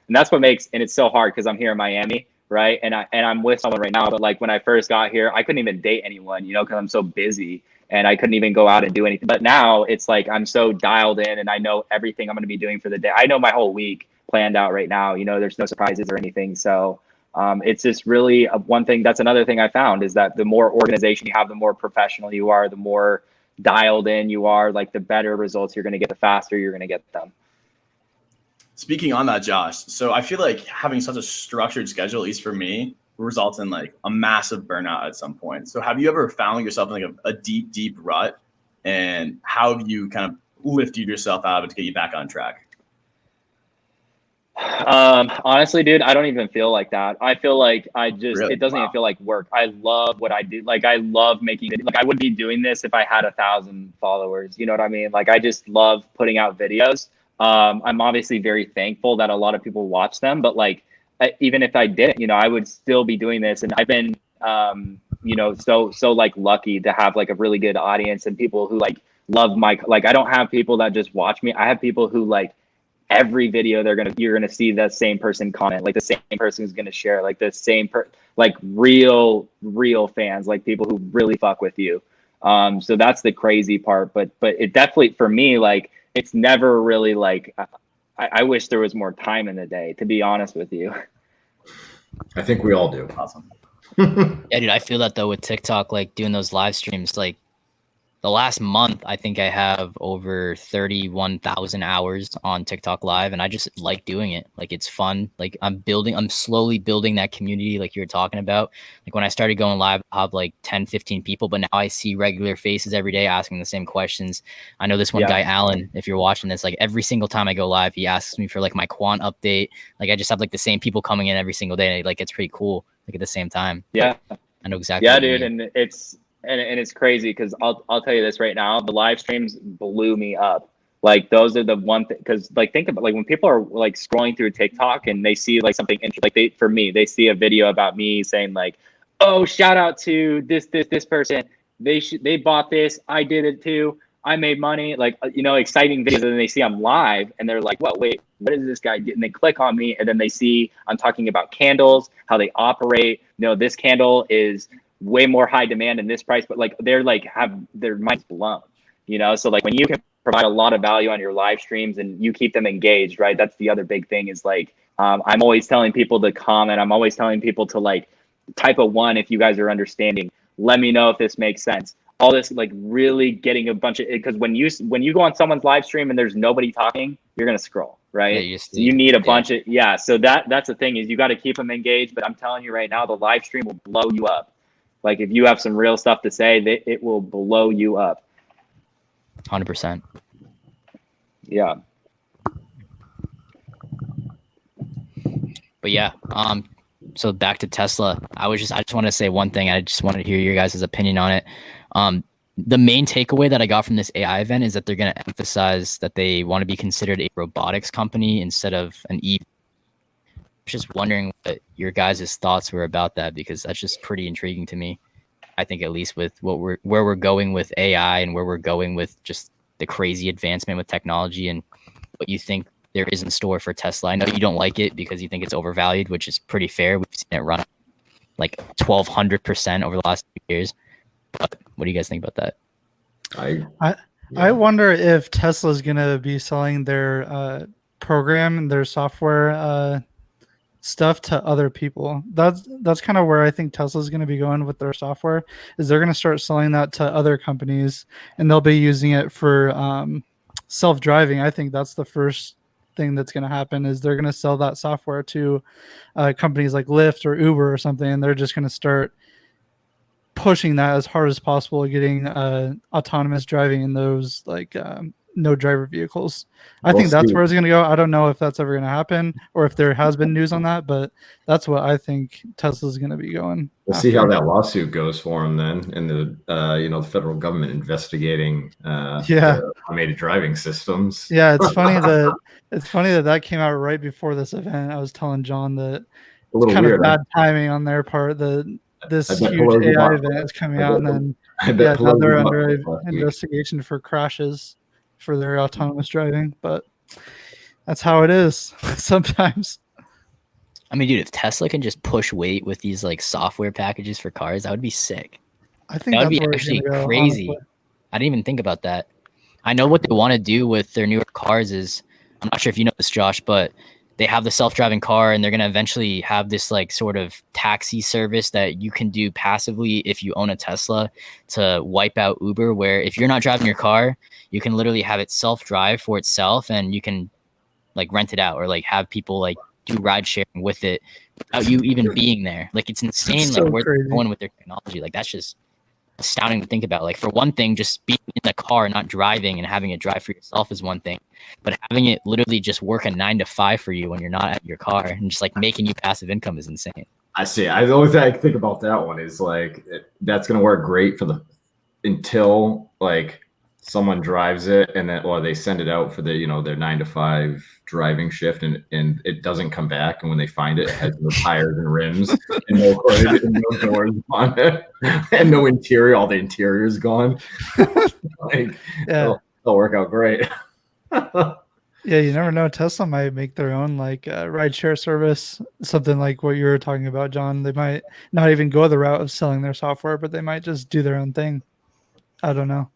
and that's what makes, and it's so hard because I'm here in Miami, right? And I'm with someone right now, but like when I first got here, I couldn't even date anyone, because I'm so busy and I couldn't even go out and do anything. But now it's like I'm so dialed in and I know everything I'm going to be doing for the day. I know my whole week planned out right now, there's no surprises or anything. So it's just really one thing. That's another thing I found is that the more organization you have, the more professional you are, the more dialed in you are, like the better results you're going to get, the faster you're going to get them. Speaking on that, Josh, so I feel like having such a structured schedule, at least for me, results in like a massive burnout at some point. So have you ever found yourself in like a deep rut, and how have you kind of lifted yourself out of it to get you back on track? Honestly, dude, I don't even feel like that. I feel like Really? It doesn't even feel like work. I love what I do. Like I love making it. Like I wouldn't be doing this if I had 1,000 followers. You know what I mean? Like I just love putting out videos. I'm obviously very thankful that a lot of people watch them, but like, even if I didn't, I would still be doing this. And I've been, so like lucky to have like a really good audience and people who like love like, I don't have people that just watch me. I have people who like every video you're going to see the same person comment, like the same person who's going to share, like the same like real fans, like people who really fuck with you. So that's the crazy part, but it definitely, for me, like, it's never really like, I wish there was more time in the day, to be honest with you. I think we all do. Awesome. Yeah, dude, I feel that though with TikTok, like doing those live streams, like the last month, I think I have over 31,000 hours on TikTok live, and I just like doing it. Like it's fun. Like I'm slowly building that community like you were talking about. Like when I started going live, I have like 10, 15 people, but now I see regular faces every day asking the same questions. I know this one guy, Alan, if you're watching this, like every single time I go live, he asks me for like my quant update. Like I just have like the same people coming in every single day. And like, it's pretty cool. Like at the same time. Yeah. I know exactly. Yeah, dude. And it's crazy because I'll tell you this right now, the live streams blew me up. Like those are the one thing, because like think about like when people are like scrolling through TikTok and they see like something interesting, like they see a video about me saying like, oh, shout out to this person, they bought this, I did it too, I made money, like exciting videos, and then they see I'm live and they're like, well, wait, what is this guy doing? And they click on me and then they see I'm talking about candles, how they operate. This candle is way more high demand in this price, but like they're like have their minds blown, so like when you can provide a lot of value on your live streams and you keep them engaged, right? That's the other big thing is like I'm always telling people to comment. I'm always telling people to like type a 1 if you guys are understanding. Let me know if this makes sense. All this like really getting a bunch of, because when you go on someone's live stream and there's nobody talking, you're gonna scroll, right? Yeah, so you need a bunch of so that's the thing is you got to keep them engaged. But I'm telling you right now, the live stream will blow you up. Like if you have some real stuff to say, it will blow you up. 100%. Yeah. But yeah, so back to Tesla. I just want to say one thing. I just wanted to hear your guys' opinion on it. the main takeaway that I got from this AI event is that they're going to emphasize that they want to be considered a robotics company instead of an EV. I was just wondering what your guys' thoughts were about that, because that's just pretty intriguing to me. I think at least with where we're going with AI and where we're going with just the crazy advancement with technology and what you think there is in store for Tesla. I know you don't like it because you think it's overvalued, which is pretty fair. We've seen it run like 1,200% over the last 2 years. But what do you guys think about that? I wonder if Tesla's going to be selling their program and their software stuff to other people. That's kind of where I think Tesla's going to be going with their software, is they're going to start selling that to other companies and they'll be using it for self-driving. I think that's the first thing that's going to happen, is they're going to sell that software to companies like Lyft or Uber or something, and they're just going to start pushing that as hard as possible, getting autonomous driving in those like no driver vehicles. I think that's where it's going to go. I don't know if that's ever going to happen or if there has been news on that, but that's what I think Tesla's going to be going. We'll see how that lawsuit goes for him then, and the the federal government investigating the automated driving systems. Yeah, it's funny that came out right before this event. I was telling John that it's kind of bad timing on their part. This huge AI event is coming out, and then now they're under investigation for crashes for their autonomous driving. But that's how it is sometimes. I mean, dude, if Tesla can just push weight with these like software packages for cars, that would be sick. I think that would be actually crazy. Honestly. I didn't even think about that. I know what they want to do with their newer cars is, I'm not sure if you know this, Josh, but they have the self-driving car and they're going to eventually have this like sort of taxi service that you can do passively if you own a Tesla to wipe out Uber, where if you're not driving your car, you can literally have it self-drive for itself and you can like rent it out or like have people like do ride sharing with it without you even being there. Like it's insane like where they're going with their technology. Like that's just astounding to think about. Like for one thing, just being in the car, not driving and having it drive for yourself is one thing, but having it literally just work a 9 to 5 for you when you're not at your car and just like making you passive income is insane. I see. The only thing I think about that one is like that's going to work great for until like someone drives it and then or they send it out for the their 9 to 5 driving shift and it doesn't come back, and when they find it, it has no tires and rims and no hood and no doors on it and no interior. All the interior is gone. Like it'll work out great. Yeah, you never know. Tesla might make their own like ride share service, something like what you were talking about, John. They might not even go the route of selling their software, but they might just do their own thing. I don't know.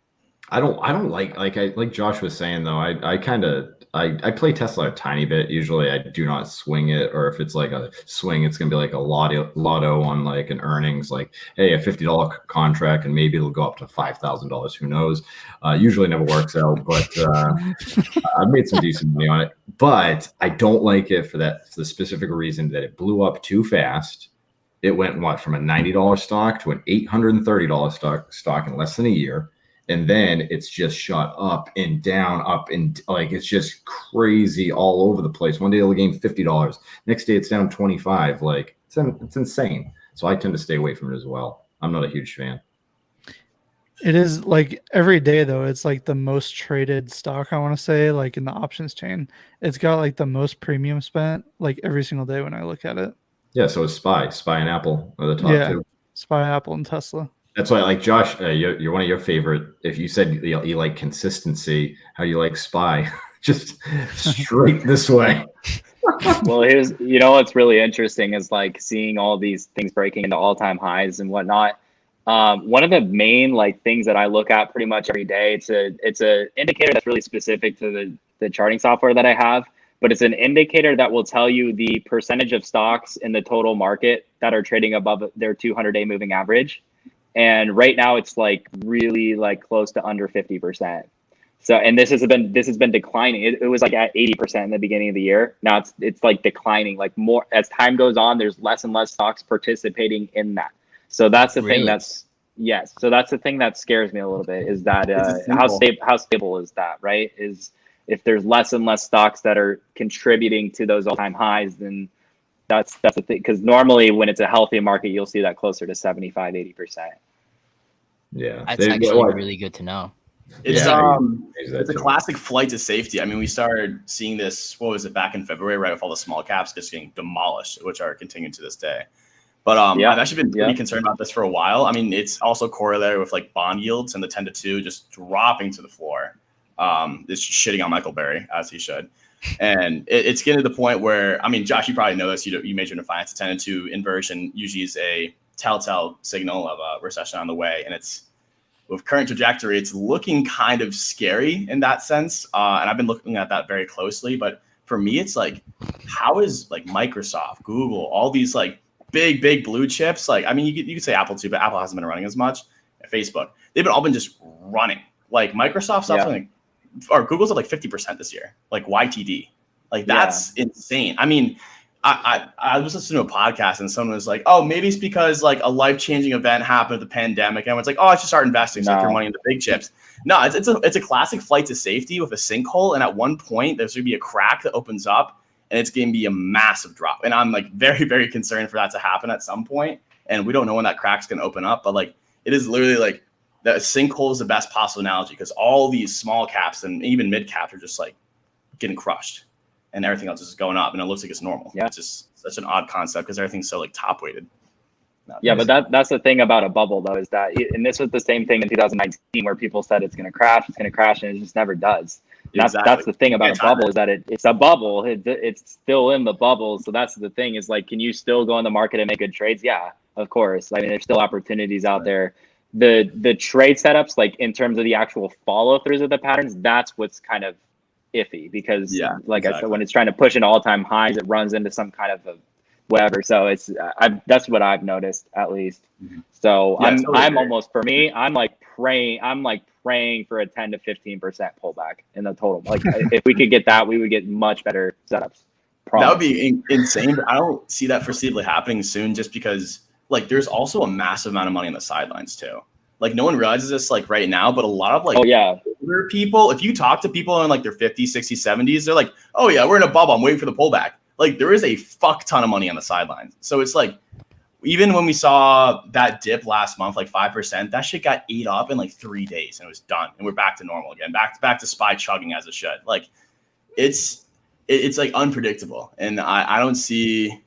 I don't like Josh was saying though. I play Tesla a tiny bit. Usually I do not swing it, or if it's like a swing, it's gonna be like a lotto on like an earnings, like hey, a $50 contract and maybe it'll go up to $5,000. Who knows? Usually never works out, but I've made some decent money on it. But I don't like it for the specific reason that it blew up too fast. It went from a $90 stock to an $830 stock in less than a year. And then it's just shot up and down, up and like it's just crazy all over the place. One day it'll gain $50. Next day it's down 25. Like it's insane. So I tend to stay away from it as well. I'm not a huge fan. It is like every day though, it's like the most traded stock, I want to say, like in the options chain. It's got like the most premium spent like every single day when I look at it. Yeah, so it's SPY and Apple are the top two. SPY, Apple, and Tesla. That's why, like Josh, you're one of your favorite. If you said you like consistency, how you like SPY, just straight this way. Well, here's what's really interesting is like seeing all these things breaking into all-time highs and whatnot. One of the main like things that I look at pretty much every day. It's a indicator that's really specific to the charting software that I have, but it's an indicator that will tell you the percentage of stocks in the total market that are trading above their 200-day moving average. And right now it's like really like close to under 50%. So, and this has been declining. It was like at 80% in the beginning of the year. Now it's like declining, like more as time goes on, there's less and less stocks participating in that. So that's the thing So that's the thing that scares me a little bit is that how stable is that, right? Is if there's less and less stocks that are contributing to those all-time highs, then that's the thing, because normally when it's a healthy market, you'll see that closer to 75-80%. Yeah, That's actually really good to know. It's yeah, it's a classic flight to safety. I mean, we started seeing this, what was it, back in February, right, with all the small caps just getting demolished, which are continuing to this day. But I've actually been pretty concerned about this for a while. I mean, it's also correlated with like bond yields and the 10-2 just dropping to the floor. It's shitting on Michael Berry, as he should. And it's getting to the point where, I mean, Josh, you probably know this. You majored in finance. A 10-2 inversion usually is a telltale signal of a recession on the way. And it's, with current trajectory, it's looking kind of scary in that sense. And I've been looking at that very closely. But for me, it's like, how is like Microsoft, Google, all these like big blue chips? Like, I mean, you could say Apple too, but Apple hasn't been running as much. Facebook, they've all been just running. Like Microsoft's up like, or Google's at like 50% this year, like YTD. Like that's insane. I mean, I was listening to a podcast and someone was like, oh, maybe it's because like a life-changing event happened with the pandemic. And everyone's like, oh, I should start investing. So throw money into big chips. No, it's a classic flight to safety with a sinkhole. And at one point there's going to be a crack that opens up and it's going to be a massive drop. And I'm like very, very concerned for that to happen at some point. And we don't know when that crack's going to open up, but like, it is literally like the sinkhole is the best possible analogy because all these small caps and even mid caps are just like getting crushed. And everything else is going up, and it looks like it's normal. Yeah, it's just such an odd concept because everything's so like top weighted. Yeah, but that's the thing about a bubble, though, is that, and this was the same thing in 2019 where people said it's going to crash, and it just never does. That's the thing about a bubble is that it's a bubble. It's still in the bubble. So that's the thing is like, can you still go in the market and make good trades? Yeah, of course. I mean, there's still opportunities out there. The trade setups, like in terms of the actual follow throughs of the patterns, that's what's kind of iffy because I said, when it's trying to push into all-time highs, it runs into some kind of a whatever. So it's that's what I've noticed at least. So I'm almost, for me, I'm like praying for a 10 to 15% pullback in the total. Like if we could get that, we would get much better setups. That would be insane, but I don't see that foreseeably happening soon just because like there's also a massive amount of money on the sidelines too. Like no one realizes this like right now, but a lot of like older people, if you talk to people in like their 50s, 60s, 70s, they're like, oh yeah, we're in a bubble. I'm waiting for the pullback. Like there is a fuck ton of money on the sidelines. So it's like, even when we saw that dip last month, like 5%, that shit got ate up in like 3 days and it was done. And we're back to normal again, back to SPY chugging as it should. Like it's like unpredictable. And I don't see,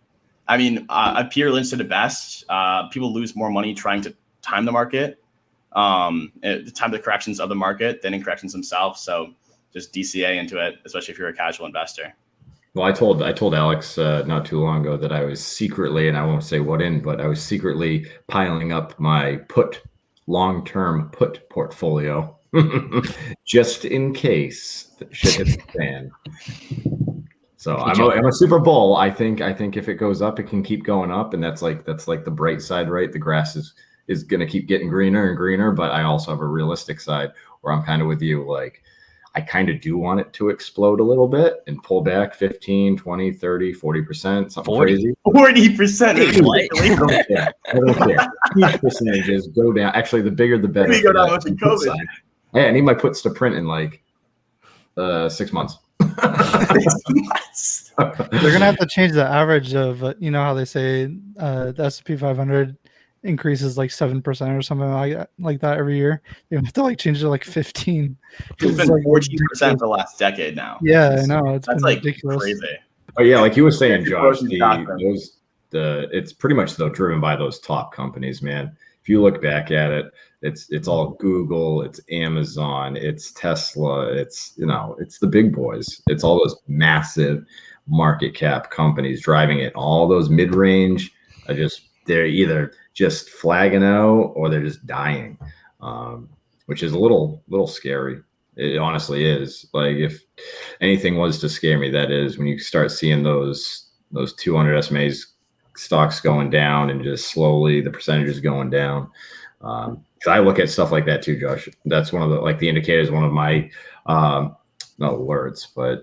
I mean, Peter Lynch said it best. People lose more money trying to time the market. Time the corrections of the market than in corrections themselves. So just DCA into it, especially if you're a casual investor. Well, I told Alex not too long ago that I was secretly, and I won't say what in, but I was secretly piling up my long-term put portfolio just in case shit hits the fan. So I'm a Super Bowl. I think if it goes up, it can keep going up, and that's like the bright side, right? The grass is going to keep getting greener and greener, but I also have a realistic side where I'm kind of with you. Like, I kind of do want it to explode a little bit and pull back 15, 20, 30, 40%, something 40. Crazy. 40%. I don't care. Huge percentages go down. Actually, the bigger, the better. Maybe go down with COVID. Hey, I need my puts to print in like 6 months. They're gonna have to change the average of how they say the S&P 500 increases like 7% or something like that every year. You have to like change it to like 15. It's been like 14% for the last decade now. Yeah, I know. That's like ridiculous. Crazy. Oh yeah, like you were saying, Josh, it's pretty much though driven by those top companies, man. If you look back at it, it's all Google, it's Amazon, it's Tesla, it's the big boys. It's all those massive market cap companies driving it. All those mid-range are they're either just flagging out or they're just dying, which is a little scary. It honestly is. Like if anything was to scare me, that is when you start seeing those 200 SMAs stocks going down and just slowly the percentages going down. I look at stuff like that too, Josh. That's one of the indicators, one of my not alerts, but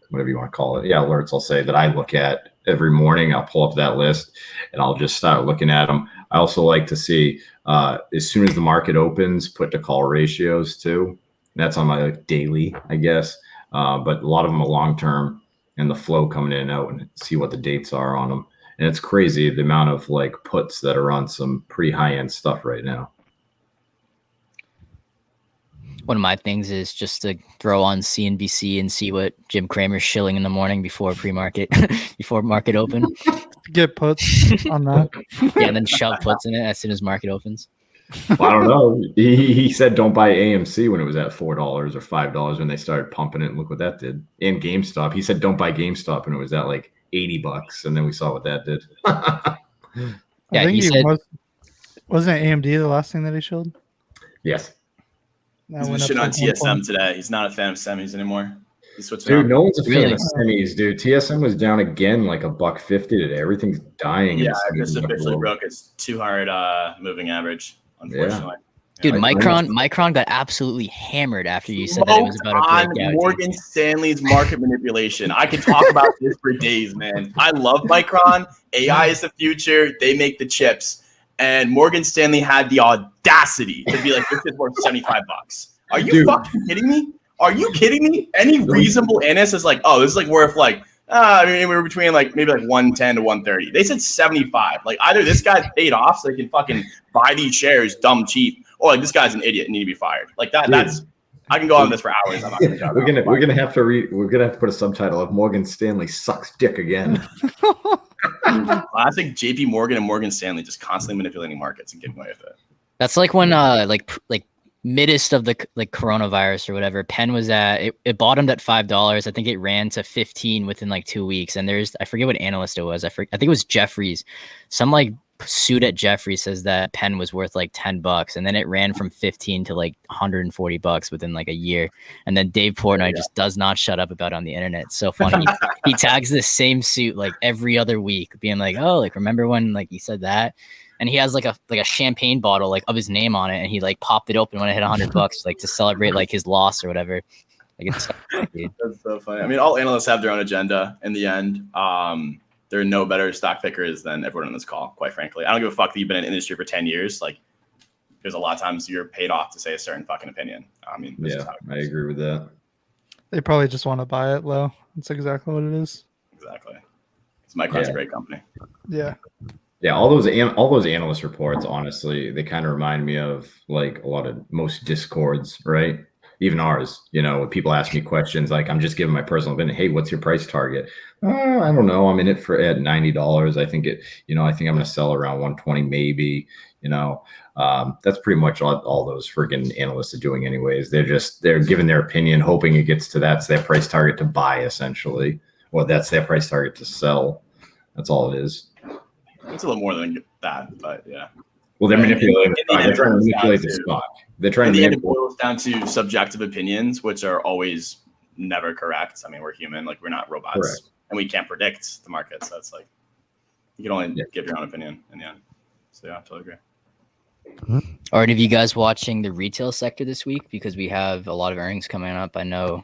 whatever you want to call it. Yeah, alerts. I'll say that I look at every morning. I'll pull up that list and I'll just start looking at them. I also like to see as soon as the market opens, put to call ratios too. That's on my daily, I guess. But a lot of them are long term and the flow coming in and out, and see what the dates are on them. And it's crazy the amount of like puts that are on some pretty high end stuff right now. One of my things is just to throw on CNBC and see what Jim Cramer's shilling in the morning before pre-market, before market open. Get puts on that. Yeah, and then shove puts in it as soon as market opens. Well, I don't know. He said don't buy AMC when it was at $4 or $5 when they started pumping it. And look what that did. And GameStop. He said don't buy GameStop when it was at like $80, and then we saw what that did. Yeah, he said. Wasn't it AMD the last thing that he showed? Yes. He's been shitting on TSM today. He's not a fan of semis anymore. He's switching Dude, up. no one's a fan of semis, dude. TSM was down again like $1.50 today. Everything's dying. Yeah, I just officially broke its 200 moving average, unfortunately. Dude, Micron got absolutely hammered after you said that it was about to break out. Morgan Stanley's market manipulation. I could talk about this for days, man. I love Micron. AI is the future. They make the chips. And Morgan Stanley had the audacity to be like, this is worth $75. Are you fucking kidding me? Are you kidding me? Any reasonable analyst is like, oh, this is like worth like, I mean, we were between like maybe like 110 to 130. They said 75. Like either this guy's paid off so they can fucking buy these shares dumb cheap, or like this guy's an idiot and need to be fired. Like that. That's I can go on this for hours. I'm not gonna we're gonna have to put a subtitle of Morgan Stanley sucks dick again. Classic JP Morgan and Morgan Stanley just constantly manipulating markets and getting away with it. That's like when like middest of the like coronavirus or whatever, Penn was at it bottomed at $5. I think it ran to 15 within like 2 weeks. And I forget what analyst it was. I think it was Jeffries. Some like suit at Jeffries says that Penn was worth like $10, and then it ran from 15 to like $140 within like a year. And then Dave Portnoy just does not shut up about it on the internet. It's so funny. He tags this same suit like every other week, being like, oh, like remember when like you said that? And he has like a champagne bottle like of his name on it, and he like popped it open when it hit $100 like to celebrate like his loss or whatever. Like it's so funny, dude. That's so funny. I mean, all analysts have their own agenda in the end. There are no better stock pickers than everyone on this call, quite frankly. I don't give a fuck that you've been in the industry for 10 years. Like, there's a lot of times you're paid off to say a certain fucking opinion. I mean, I agree with that. They probably just want to buy it low. That's exactly what it is. Exactly. Micron's a great company. Yeah. Yeah, all those analyst reports, honestly, they kind of remind me of like a lot of most Discords, right? Even ours, you know, when people ask me questions, like I'm just giving my personal opinion. Hey, what's your price target? I don't know. I'm in it at $90. I think I'm going to sell around 120, maybe, you know. That's pretty much all those freaking analysts are doing anyways. They're giving their opinion, hoping it gets to that's their price target to buy essentially, or that's their price target to sell. That's all it is. It's a little more than that, but yeah. Well, they're manipulating. They're trying to manipulate the stock. They're trying to. It boils down to subjective opinions, which are always never correct. I mean, we're human, like we're not robots, correct. And we can't predict the market. So it's like you can only give your own opinion in the end. So yeah, I totally agree. Are any of you guys watching the retail sector this week? Because we have a lot of earnings coming up. I know.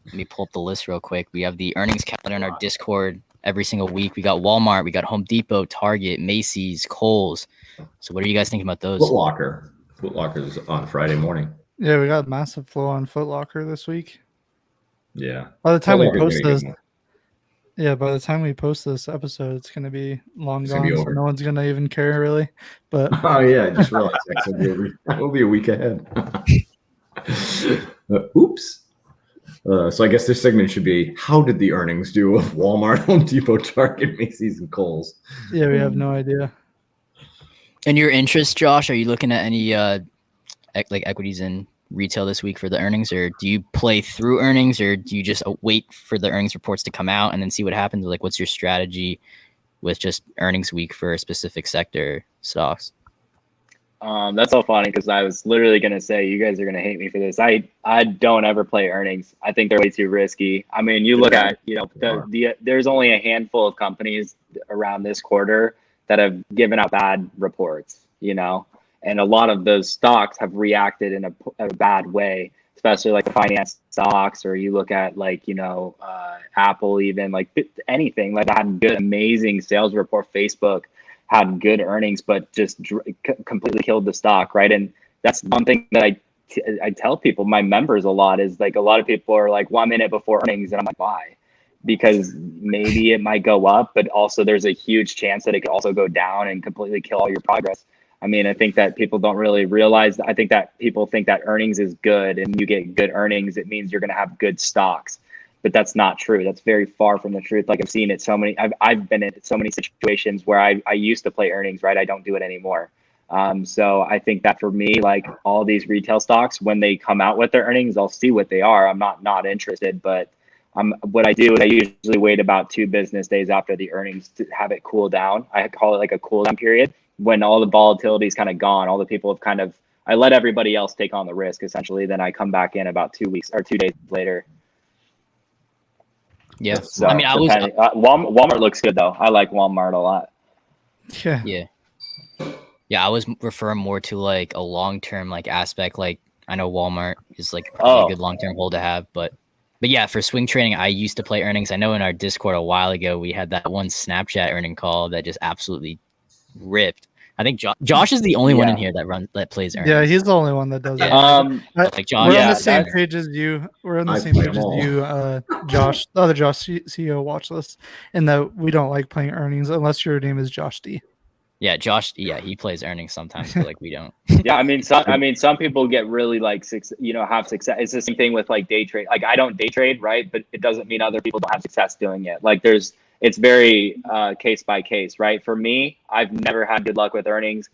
Let me pull up the list real quick. We have the earnings calendar in our Discord every single week. We got Walmart, we got Home Depot, Target, Macy's, Kohl's. So what are you guys thinking about those? Foot Locker's on Friday morning. Yeah, we got massive flow on Foot Locker this week. Yeah. By the time we post this episode, it's going to be long gone, so no one's going to even care really. But oh yeah, I just realized we'll be a week ahead. Oops. So I guess this segment should be, how did the earnings do of Walmart, Home Depot, Target, Macy's, and Kohl's? Yeah, we have no idea. And your interest, Josh, are you looking at any like equities in retail this week for the earnings, or do you play through earnings, or do you just wait for the earnings reports to come out and then see what happens? Like, what's your strategy with just earnings week for a specific sector stocks? That's so funny because I was literally going to say, you guys are going to hate me for this. I don't ever play earnings. I think they're way too risky. I mean, you look at, you know, there's only a handful of companies around this quarter that have given out bad reports, you know, and a lot of those stocks have reacted in a bad way, especially like the finance stocks, or you look at like, you know, Apple, even like anything like that had good, amazing sales report. Facebook had good earnings, but just completely killed the stock, right? And that's one thing that I tell people, my members a lot, is like a lot of people are like, well, I'm in it before earnings. And I'm like, why? Because maybe it might go up, but also there's a huge chance that it could also go down and completely kill all your progress. I mean, I think that people don't really realize. I think that people think that earnings is good, and you get good earnings, it means you're going to have good stocks. But that's not true. That's very far from the truth. Like I've seen it so many. I've been in so many situations where I used to play earnings, right? I don't do it anymore. So I think that for me, like all these retail stocks, when they come out with their earnings, I'll see what they are. I'm not interested, but what I do is I usually wait about 2 business days after the earnings to have it cool down. I call it like a cool down period, when all the volatility is kind of gone. All the people have kind of, I let everybody else take on the risk essentially. Then I come back in about 2 weeks or 2 days later. Yeah. So, I mean, Walmart looks good though. I like Walmart a lot. Yeah. Yeah, I was referring more to like a long-term like aspect. Like I know Walmart is like probably a good long-term hold to have, but yeah, for swing trading, I used to play earnings. I know in our Discord a while ago, we had that one Snapchat earning call that just absolutely ripped. I think Josh is the only one in here that plays earnings. Yeah, he's the only one that does it. Like Josh, we're on the same page as you. We're on the same page as you, Josh, the other Josh, CEO Watchlist, in that we don't like playing earnings unless your name is Josh D. Yeah, Josh. Yeah, he plays earnings sometimes, but like we don't. Yeah, I mean, some people get really like have success. It's the same thing with like day trade. Like I don't day trade, right? But it doesn't mean other people don't have success doing it. Like it's very case by case, right? For me, I've never had good luck with earnings.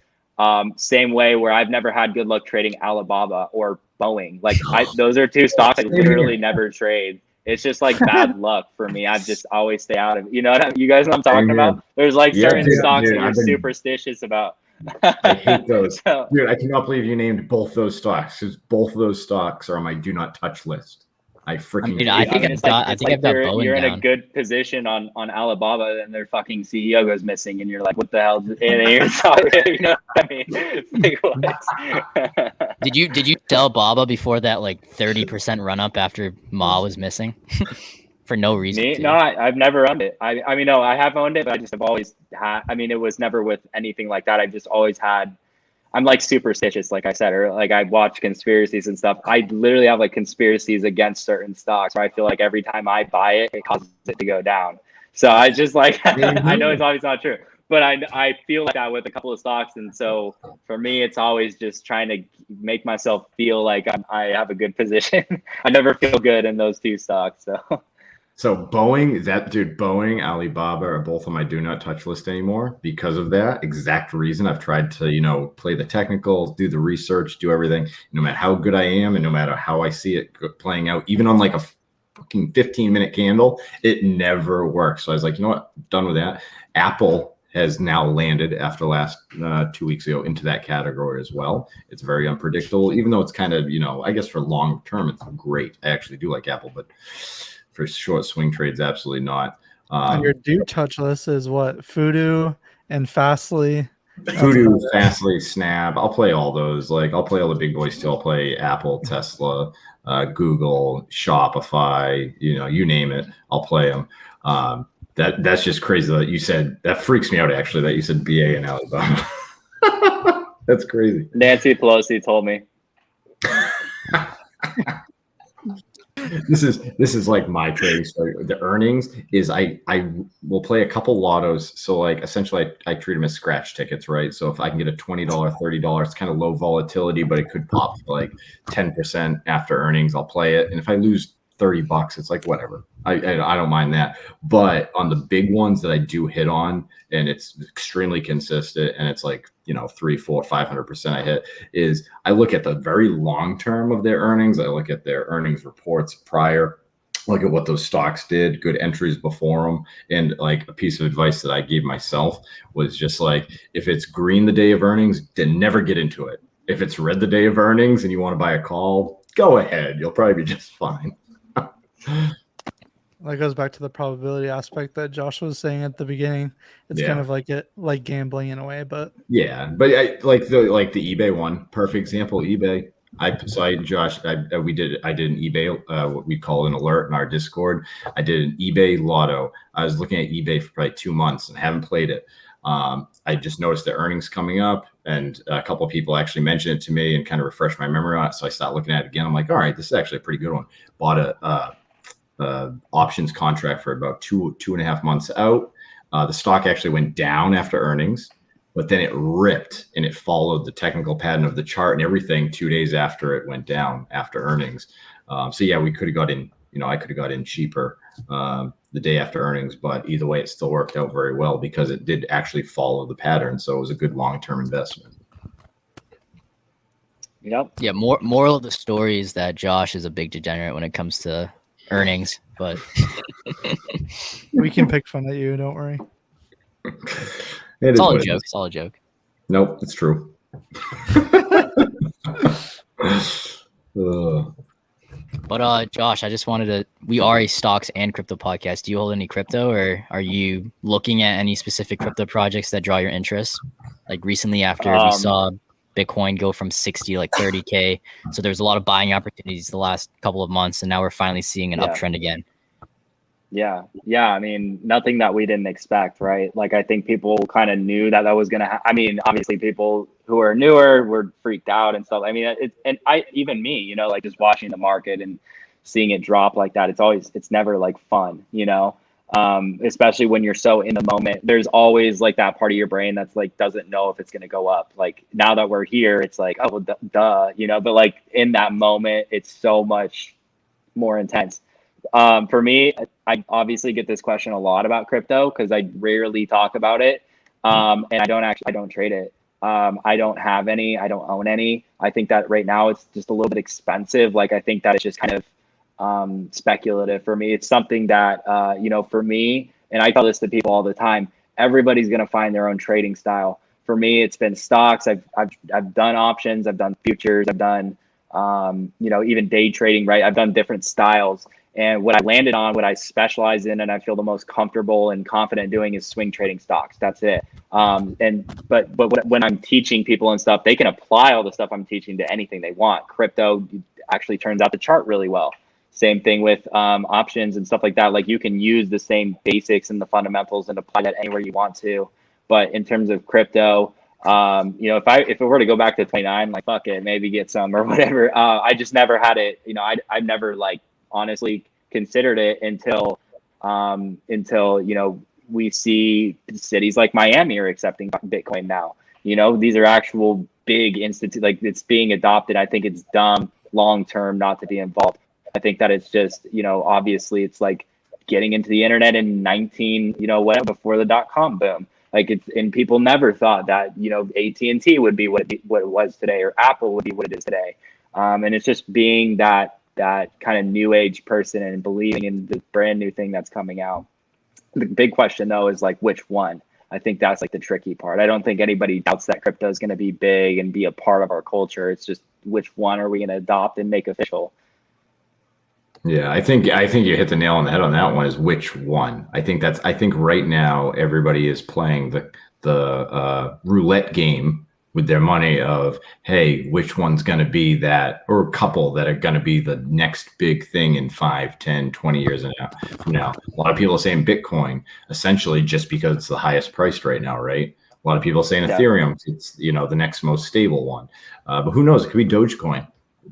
Same way where I've never had good luck trading Alibaba or Boeing. Like those are 2 stocks I literally never trade. It's just like bad luck for me. I just always stay out of it. You know you guys know what I'm talking about? There's like certain stocks that you're superstitious about. I hate those. Dude, I cannot believe you named both those stocks, because both of those stocks are on my do not touch list. I think I've got Boeing you're in down. a good position on Alibaba, and their fucking CEO goes missing, and you're like, what the hell? You know what I mean? Like, what? Did you sell Baba before that like 30% run up after Ma was missing? For no reason. Me? No, I've never owned it. I mean, no, I have owned it, but I just have always had. I mean, it was never with anything like that. I've just always had. I'm like superstitious, like I said, or like I watch conspiracies and stuff. I literally have like conspiracies against certain stocks where I feel like every time I buy it, it causes it to go down. So I just like, I know it's always not true, but I feel like that with a couple of stocks. And so for me, it's always just trying to make myself feel like I have a good position. I never feel good in those 2 stocks. So Boeing, Alibaba are both on my do not touch list anymore because of that exact reason. I've tried to, play the technicals, do the research, do everything, no matter how good I am and no matter how I see it playing out, even on like a fucking 15-minute candle, it never works. So I was like, you know what, done with that. Apple has now landed after last 2 weeks ago into that category as well. It's very unpredictable, even though it's kind of, I guess for long term, it's great. I actually do like Apple, but for short swing trades, absolutely not. And your do touch list is what? Fudu and Fastly. Fudu, Fastly, Snap. I'll play all those. Like I'll play all the big boys too. I'll play Apple, Tesla, Google, Shopify. You name it. I'll play them. That's just crazy that you said. That freaks me out actually. That you said BA and Alibaba. That's crazy. Nancy Pelosi told me. This is like my trading story. The earnings is I will play a couple lottos. So like essentially I treat them as scratch tickets, right? So if I can get a $20, $30, it's kind of low volatility, but it could pop like 10% after earnings. I'll play it. And if I lose $30, it's like whatever. I don't mind that. But on the big ones that I do hit on, and it's extremely consistent, and it's like 300, 400, 500% I hit, is I look at the very long term of their earnings. I look at their earnings reports prior, look at what those stocks did, good entries before them. And like a piece of advice that I gave myself was just like, if it's green the day of earnings, then never get into it. If it's red the day of earnings and you want to buy a call, go ahead. You'll probably be just fine. That goes back to the probability aspect that Josh was saying at the beginning. It's kind of like gambling in a way, but yeah. But I like the eBay one, perfect example. eBay. I did an eBay, what we call an alert in our Discord. I did an eBay lotto. I was looking at eBay for probably 2 months and haven't played it. I just noticed the earnings coming up, and a couple of people actually mentioned it to me and kind of refreshed my memory on it. So I started looking at it again. I'm like, all right, this is actually a pretty good one. Bought a options contract for about 2.5 months out. The stock actually went down after earnings, but then it ripped and it followed the technical pattern of the chart and everything 2 days after it went down after earnings. So yeah, we could have got in, I could have got in cheaper the day after earnings, but either way, it still worked out very well because it did actually follow the pattern. So it was a good long-term investment. Yep. Yeah. Moral of the story is that Josh is a big degenerate when it comes to earnings, but We can pick fun at you. Don't worry. it's all a joke. It's all a joke. Nope, it's true. But Josh, I just wanted to. We are a stocks and crypto podcast. Do you hold any crypto, or are you looking at any specific crypto projects that draw your interest? Like recently, after we saw Bitcoin go from 60 to like 30K, so there's a lot of buying opportunities the last couple of months, and now we're finally seeing an uptrend again. Yeah. I mean, nothing that we didn't expect, right? Like, I think people kind of knew that was going to I mean, obviously people who are newer were freaked out and stuff. I mean, even me, like just watching the market and seeing it drop like that, it's never like fun, especially when you're so in the moment. There's always like that part of your brain that's like, doesn't know if it's going to go up. Like now that we're here, it's like, oh, well, duh, but like in that moment, it's so much more intense. For me, I obviously get this question a lot about crypto because I rarely talk about it. And I don't trade it. I don't have any, I don't own any. I think that right now it's just a little bit expensive. Like, I think that it's just kind of speculative for me. It's something that, for me, and I tell this to people all the time, everybody's going to find their own trading style. For me, it's been stocks. I've done options, I've done futures, I've done, even day trading, right? I've done different styles. And what I landed on, what I specialize in, and I feel the most comfortable and confident doing is swing trading stocks. That's it. But when I'm teaching people and stuff, they can apply all the stuff I'm teaching to anything they want. Crypto actually turns out to chart really well. Same thing with options and stuff like that. Like, you can use the same basics and the fundamentals and apply that anywhere you want to. But in terms of crypto, if it were to go back to 29, like, fuck it, maybe get some or whatever. I just never had it. I've never like honestly considered it until we see cities like Miami are accepting Bitcoin now. These are actual big institutes, like, it's being adopted. I think it's dumb long term not to be involved. I think that it's just, obviously it's like getting into the internet in before the .com boom. Like, and people never thought that, AT&T would be what it was today, or Apple would be what it is today. And it's just being that kind of new age person and believing in the brand new thing that's coming out. The big question though is like, which one? I think that's like the tricky part. I don't think anybody doubts that crypto is going to be big and be a part of our culture. It's just, which one are we going to adopt and make official? Yeah, I think you hit the nail on the head on that one, is which one. I think right now everybody is playing the roulette game with their money of, hey, which one's going to be that, or a couple that are going to be the next big thing in 5, 10, 20 years from now. A lot of people are saying Bitcoin, essentially just because it's the highest priced right now, right? A lot of people are saying Ethereum, it's the next most stable one. But who knows? It could be Dogecoin.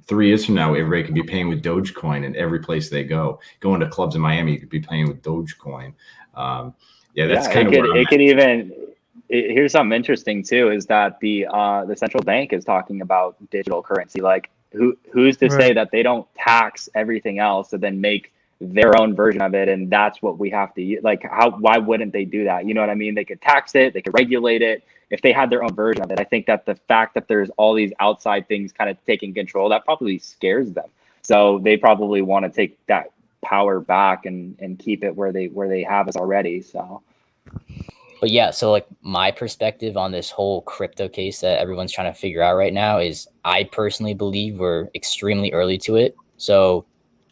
3 years from now, everybody could be paying with Dogecoin in every place they go. Going to clubs in Miami, you could be paying with Dogecoin. That's kind of where it could even. Here's something interesting too, is that the central bank is talking about digital currency. Like, who's to say that they don't tax everything else and then make their own version of it? And that's what we have to use. Like, why wouldn't they do that? You know what I mean? They could tax it, they could regulate it if they had their own version of it. I think that the fact that there's all these outside things kind of taking control, that probably scares them. So they probably want to take that power back and keep it where they have us already. So. But yeah, so like my perspective on this whole crypto case that everyone's trying to figure out right now is, I personally believe we're extremely early to it. So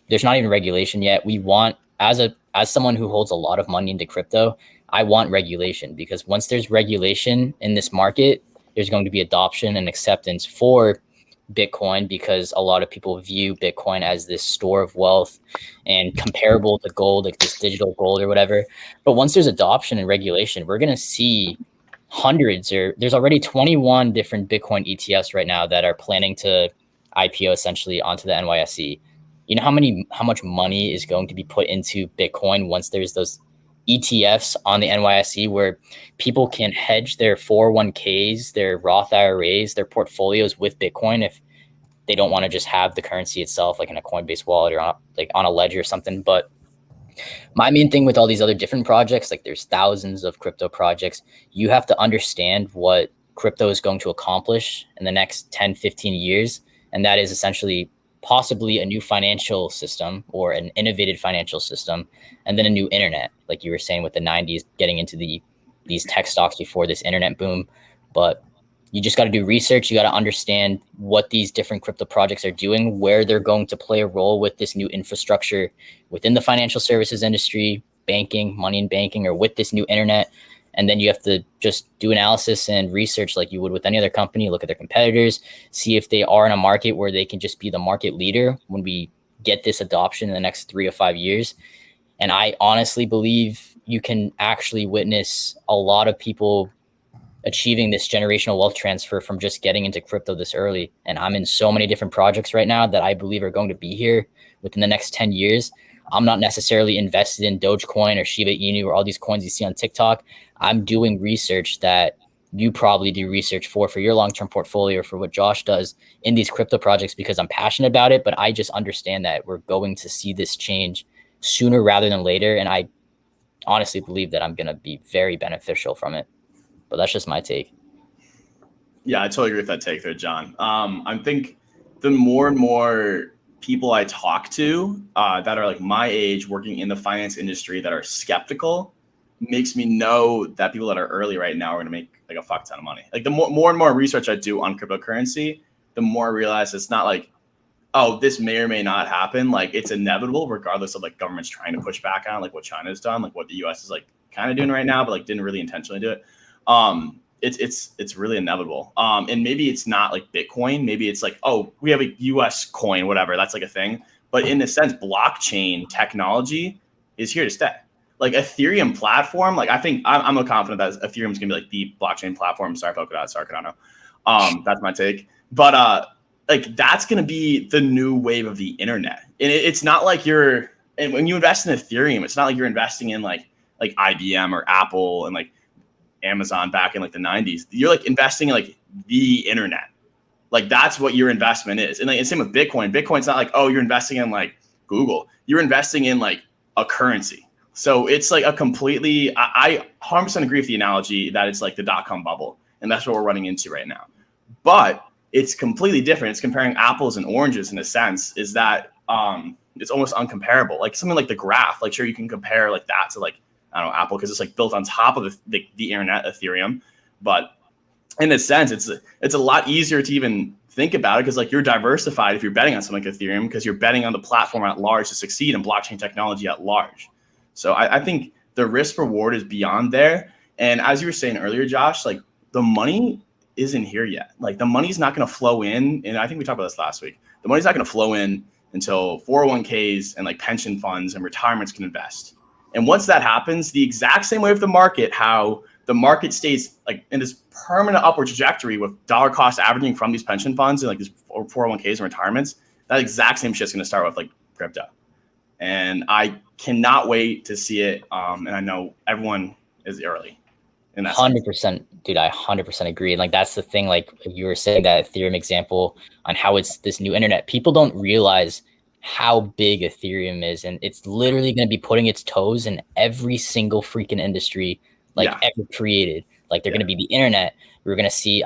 there's not even regulation yet. We want, as someone who holds a lot of money into crypto, I want regulation, because once there's regulation in this market, there's going to be adoption and acceptance for Bitcoin, because a lot of people view Bitcoin as this store of wealth and comparable to gold, like this digital gold or whatever. But once there's adoption and regulation, we're going to see there's already 21 different Bitcoin ETFs right now that are planning to IPO essentially onto the NYSE. You know how much money is going to be put into Bitcoin once there's those ETFs on the NYSE where people can hedge their 401ks, their Roth IRAs, their portfolios with Bitcoin if they don't want to just have the currency itself, like in a Coinbase wallet or on a ledger or something. But my main thing with all these other different projects, like there's thousands of crypto projects, you have to understand what crypto is going to accomplish in the next 10, 15 years. And that is essentially possibly a new financial system or an innovative financial system, and then a new internet, like you were saying with the 90s, getting into these tech stocks before this internet boom. But you just got to do research. You got to understand what these different crypto projects are doing, where they're going to play a role with this new infrastructure within the financial services industry, banking, money in banking, or with this new internet. And then you have to just do analysis and research like you would with any other company, look at their competitors, see if they are in a market where they can just be the market leader when we get this adoption in the next 3 to 5 years. And I honestly believe you can actually witness a lot of people achieving this generational wealth transfer from just getting into crypto this early. And I'm in so many different projects right now that I believe are going to be here within the next 10 years. I'm not necessarily invested in Dogecoin or Shiba Inu or all these coins you see on TikTok. I'm doing research that you probably do research for your long-term portfolio, for what Josh does in these crypto projects, because I'm passionate about it. But I just understand that we're going to see this change sooner rather than later. And I honestly believe that I'm going to be very beneficial from it. But that's just my take. Yeah, I totally agree with that take there, John. I think the more and more people I talk to that are like my age working in the finance industry that are skeptical makes me know that people that are early right now are going to make like a fuck ton of money. Like the more and more research I do on cryptocurrency, the more I realize it's not like, oh, this may or may not happen. Like it's inevitable regardless of like governments trying to push back on like what China's done, like what the US is like kind of doing right now, but like didn't really intentionally do it. It's really inevitable. And maybe it's not like Bitcoin. Maybe it's like, oh, we have a US coin, whatever. That's like a thing. But in a sense, blockchain technology is here to stay. Like Ethereum platform, like I think I'm confident that Ethereum is gonna be like the blockchain platform. Sorry, Polkadot, sorry, Cardano. That's my take. But like that's gonna be the new wave of the internet. And it's not like and when you invest in Ethereum, it's not like you're investing in like IBM or Apple and like Amazon back in like the 90s. You're like investing in like the internet. Like that's what your investment is. And like and same with Bitcoin. Bitcoin's not like, oh, you're investing in like Google. You're investing in like a currency. So it's like a completely, I 100% agree with the analogy that it's like the .com bubble. And that's what we're running into right now. But it's completely different. It's comparing apples and oranges in a sense, is that it's almost uncomparable. Like something like the graph, like sure you can compare like that to like, I don't know, Apple, because it's like built on top of the internet, Ethereum. But in a sense, it's a lot easier to even think about it because like you're diversified if you're betting on something like Ethereum because you're betting on the platform at large to succeed in blockchain technology at large. So I think the risk reward is beyond there. And as you were saying earlier, Josh, like the money isn't here yet. Like the money's not going to flow in. And I think we talked about this last week. The money's not going to flow in until 401ks and like pension funds and retirements can invest. And once that happens, the exact same way with the market, how the market stays like in this permanent upward trajectory with dollar cost averaging from these pension funds and like these 401ks and retirements, that exact same shit's going to start with like crypto. And I cannot wait to see it. And I know everyone is early. 100%, dude. I 100% agree. And like that's the thing. Like you were saying that Ethereum example on how it's this new internet. People don't realize how big Ethereum is, and it's literally going to be putting its toes in every single freaking industry ever created. Like they're going to be the internet. We're going to see.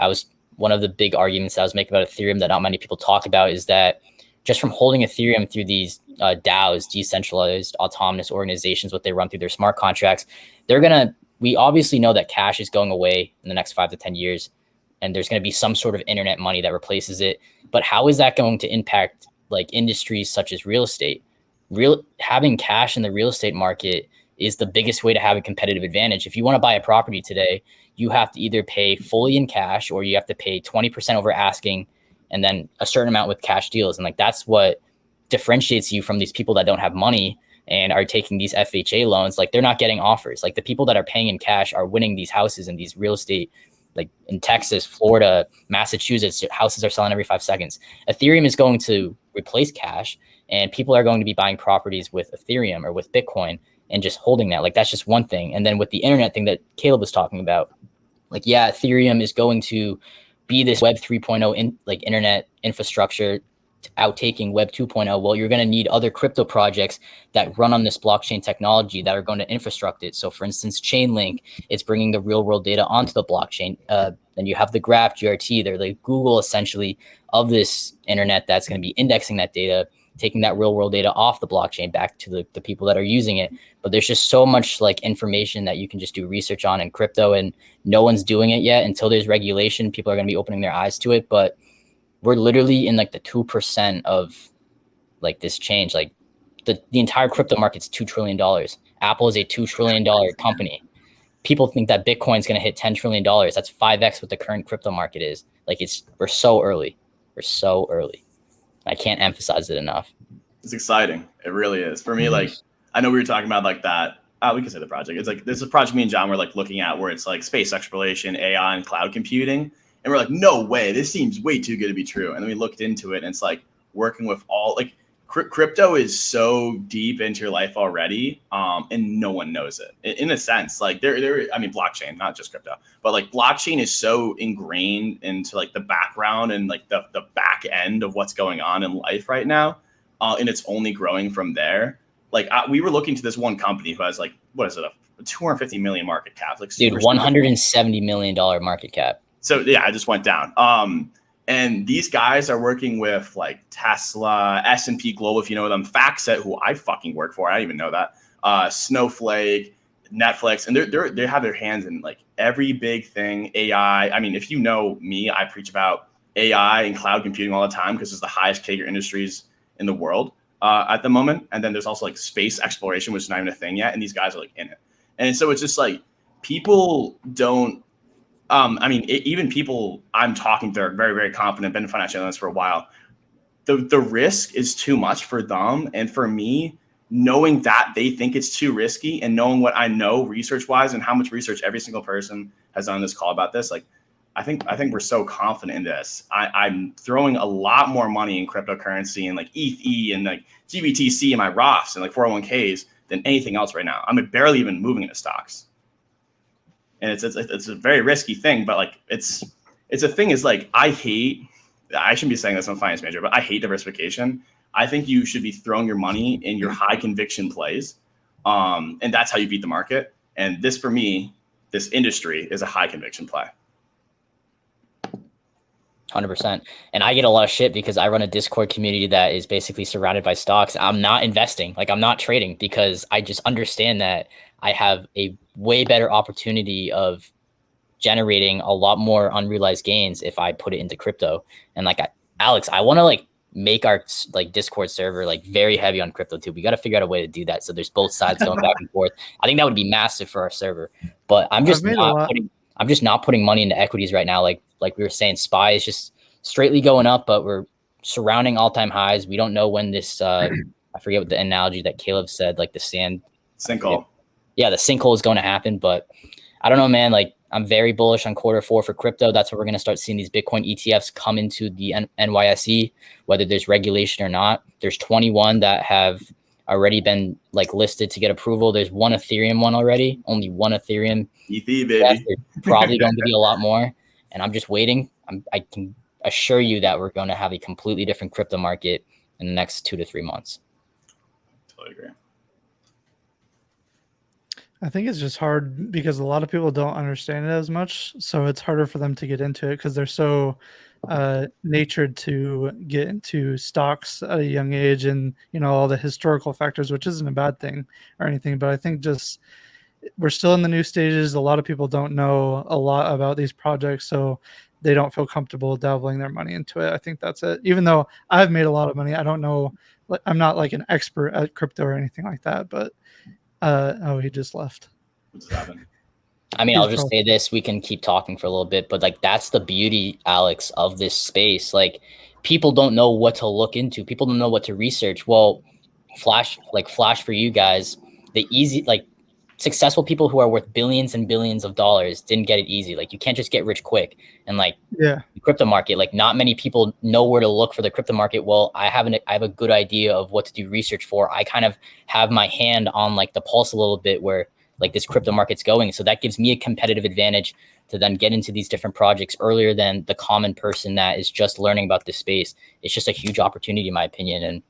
One of the big arguments I was making about Ethereum that not many people talk about is that just from holding Ethereum through these DAOs, decentralized autonomous organizations, what they run through their smart contracts, we obviously know that cash is going away in the next 5 to 10 years, and there's going to be some sort of internet money that replaces it. But how is that going to impact like industries such as real estate? Having cash in the real estate market is the biggest way to have a competitive advantage. If you want to buy a property today, you have to either pay fully in cash or you have to pay 20% over asking and then a certain amount with cash deals. And like that's what differentiates you from these people that don't have money and are taking these FHA loans. Like they're not getting offers. Like the people that are paying in cash are winning these houses and these real estate, like in Texas, Florida, Massachusetts, houses are selling every 5 seconds. Ethereum is going to replace cash and people are going to be buying properties with Ethereum or with Bitcoin. and just holding that. Like, that's just one thing. And then with the internet thing that Caleb was talking about, like, yeah, Ethereum is going to be this Web 3.0 like internet infrastructure outtaking Web 2.0. Well, you're going to need other crypto projects that run on this blockchain technology that are going to infrastruct it. So for instance, Chainlink, it's bringing the real world data onto the blockchain. Then you have the Graph, GRT, they're like Google essentially of this internet that's going to be indexing that data, taking that real world data off the blockchain back to the people that are using it. But there's just so much like information that you can just do research on in crypto, and no one's doing it yet. Until there's regulation, people are going to be opening their eyes to it. But we're literally in like the 2% of like this change. Like the entire crypto market's $2 trillion. Apple is a $2 trillion company. People think that Bitcoin's going to hit $10 trillion. That's 5x what the current crypto market is. Like, we're so early. We're so early. I can't emphasize it enough. It's exciting. It really is. For me, like, I know we were talking about like that. We can say the project. It's like, there's a project me and John were like looking at where it's like space exploration, AI, and cloud computing. And we're like, no way, this seems way too good to be true. And then we looked into it, and it's like working with all, like, crypto is so deep into your life already, and no one knows it. In a sense, like I mean, blockchain, not just crypto, but like blockchain is so ingrained into like the background and like the back end of what's going on in life right now, and it's only growing from there. Like we were looking to this one company who has like, what is it, a 250 million market cap? Like, dude, $170 million market cap. So yeah, I just went down. And these guys are working with like Tesla, S&P Global, if you know them, FactSet, who I fucking work for. I didn't even know that. Snowflake, Netflix, and they have their hands in like every big thing. AI. I mean, if you know me, I preach about AI and cloud computing all the time because it's the highest CAGR industries in the world at the moment. And then there's also like space exploration, which is not even a thing yet. And these guys are like in it. And so it's just like people don't. I mean, even people I'm talking to are very, very confident, been financial analysts for a while. The risk is too much for them. And for me, knowing that they think it's too risky and knowing what I know research-wise and how much research every single person has done on this call about this, like, I think we're so confident in this. I'm throwing a lot more money in cryptocurrency and like ETH and like GBTC and my Roths and like 401ks than anything else right now. I'm barely even moving into stocks. And it's a very risky thing, but like it's a thing is like, I shouldn't be saying this, I'm a finance major, but I hate diversification. I think you should be throwing your money in your high conviction plays. And that's how you beat the market. And this, for me, this industry is a high conviction play. 100%. And I get a lot of shit because I run a Discord community that is basically surrounded by stocks. I'm not investing, like I'm not trading, because I just understand that I have a way better opportunity of generating a lot more unrealized gains if I put it into crypto. And like, Alex, I want to like make our like Discord server like very heavy on crypto too. We got to figure out a way to do that so there's both sides going back and forth. I think that would be massive for our server. But I'm just not putting money into equities right now. Like we were saying, SPY is just straightly going up, but we're surrounding all-time highs. We don't know when this I forget what the analogy that Caleb said, like the sinkhole. Yeah, the sinkhole is going to happen, but I don't know, man. Like, I'm very bullish on Q4 for crypto. That's where we're going to start seeing these Bitcoin ETFs come into the NYSE, whether there's regulation or not. There's 21 that have already been like listed to get approval. There's one Ethereum one already, only one Ethereum. ETH, baby. There's probably going to be a lot more, and I'm just waiting. I can assure you that we're going to have a completely different crypto market in the next 2 to 3 months. Totally agree. I think it's just hard because a lot of people don't understand it as much. So it's harder for them to get into it because they're so natured to get into stocks at a young age and, you know, all the historical factors, which isn't a bad thing or anything. But I think just we're still in the new stages. A lot of people don't know a lot about these projects, so they don't feel comfortable dabbling their money into it. I think that's it. Even though I've made a lot of money, I don't know. I'm not like an expert at crypto or anything like that, but he just left. What's happened? I mean, I'll just say this, we can keep talking for a little bit, but like, that's the beauty, Alex, of this space. Like, people don't know what to look into. People don't know what to research. Well, flash for you guys, the easy, like, successful people who are worth billions and billions of dollars didn't get it easy. Like, you can't just get rich quick. And like, Yeah. the crypto market, like, not many people know where to look for the crypto market. Well, I have a good idea of what to do research for. I kind of have my hand on like the pulse a little bit where like this crypto market's going. So that gives me a competitive advantage to then get into these different projects earlier than the common person that is just learning about this space. It's just a huge opportunity, in my opinion. And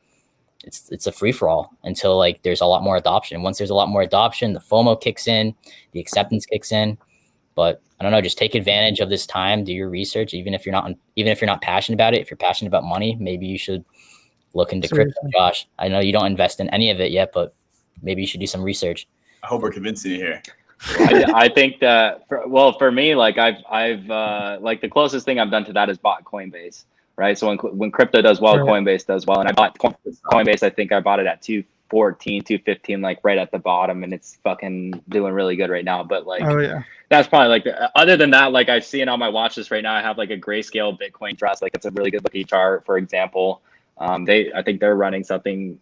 it's a free for all until like there's a lot more adoption. Once there's a lot more adoption, the FOMO kicks in, the acceptance kicks in. But I don't know, just take advantage of this time, do your research, even if you're not passionate about it. If you're passionate about money, maybe you should look into crypto, Josh. I know you don't invest in any of it yet, but maybe you should do some research. I hope we're convincing you here. I think that for me, like I've like the closest thing I've done to that is bought Coinbase, right? So when crypto does well, Coinbase does well, and I bought Coinbase. I think I bought it at 214, 215, like right at the bottom, and it's fucking doing really good right now. But like, that's probably like other than that, like I see it on my watch list right now. I have like a grayscale Bitcoin trust, like it's a really good looking chart, for example. I think they're running something,